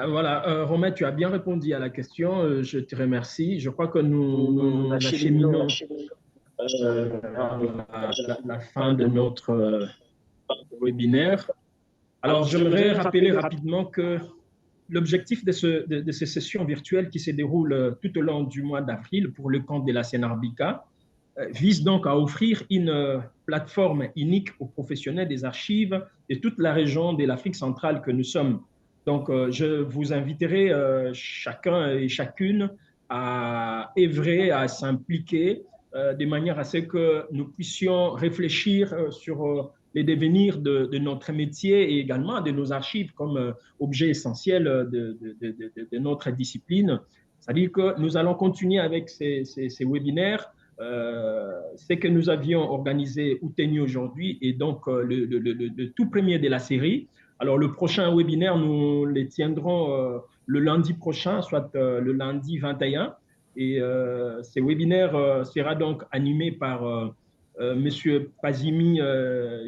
Voilà, Romain, tu as bien répondu à la question. Je te remercie. Je crois que nous acheminons la fin de notre webinaire. Alors, j'aimerais rappeler rapidement que l'objectif de ces sessions virtuelles qui se déroulent tout au long du mois d'avril pour le compte de la CNRBICA vise donc à offrir une plateforme unique aux professionnels des archives de toute la région de l'Afrique centrale que nous sommes. Donc, je vous inviterai chacun et chacune à œuvrer, à s'impliquer de manière à ce que nous puissions réfléchir sur les devenirs de notre métier et également de nos archives comme objet essentiel de notre discipline. C'est-à-dire que nous allons continuer avec ces webinaires. Ce que nous avions organisé ou tenu aujourd'hui est donc le tout premier de la série. Alors, le prochain webinaire, nous les tiendrons le lundi prochain, soit le lundi 21. Et ce webinaire sera donc animé par Monsieur Pazimi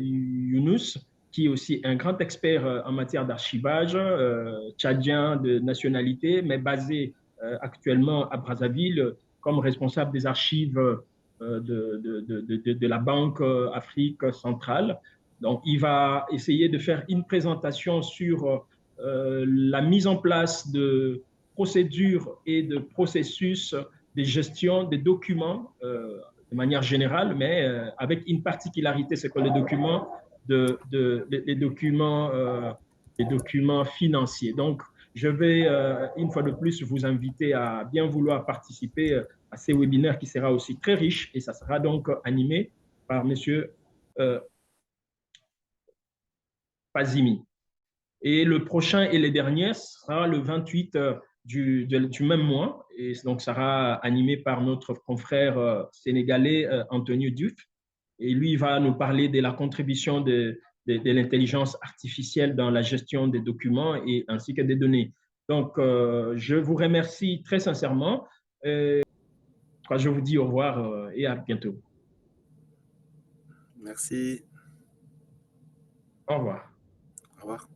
Younous, qui est aussi un grand expert en matière d'archivage, tchadien de nationalité, mais basé actuellement à Brazzaville comme responsable des archives de la Banque Afrique centrale. Donc, il va essayer de faire une présentation sur la mise en place de procédures et de processus de gestion des documents de manière générale, mais avec une particularité, c'est que les documents, les documents financiers. Donc, je vais une fois de plus vous inviter à bien vouloir participer à ces webinaires qui sera aussi très riche et ça sera donc animé par Monsieur Pazimi. Et le prochain et le dernier sera le 28 du même mois. Et donc, ça sera animé par notre confrère sénégalais Antonio Diouf. Et lui, il va nous parler de la contribution de l'intelligence artificielle dans la gestion des documents et ainsi que des données. Donc, je vous remercie très sincèrement. Je vous dis au revoir et à bientôt. Merci. Au revoir. Au revoir.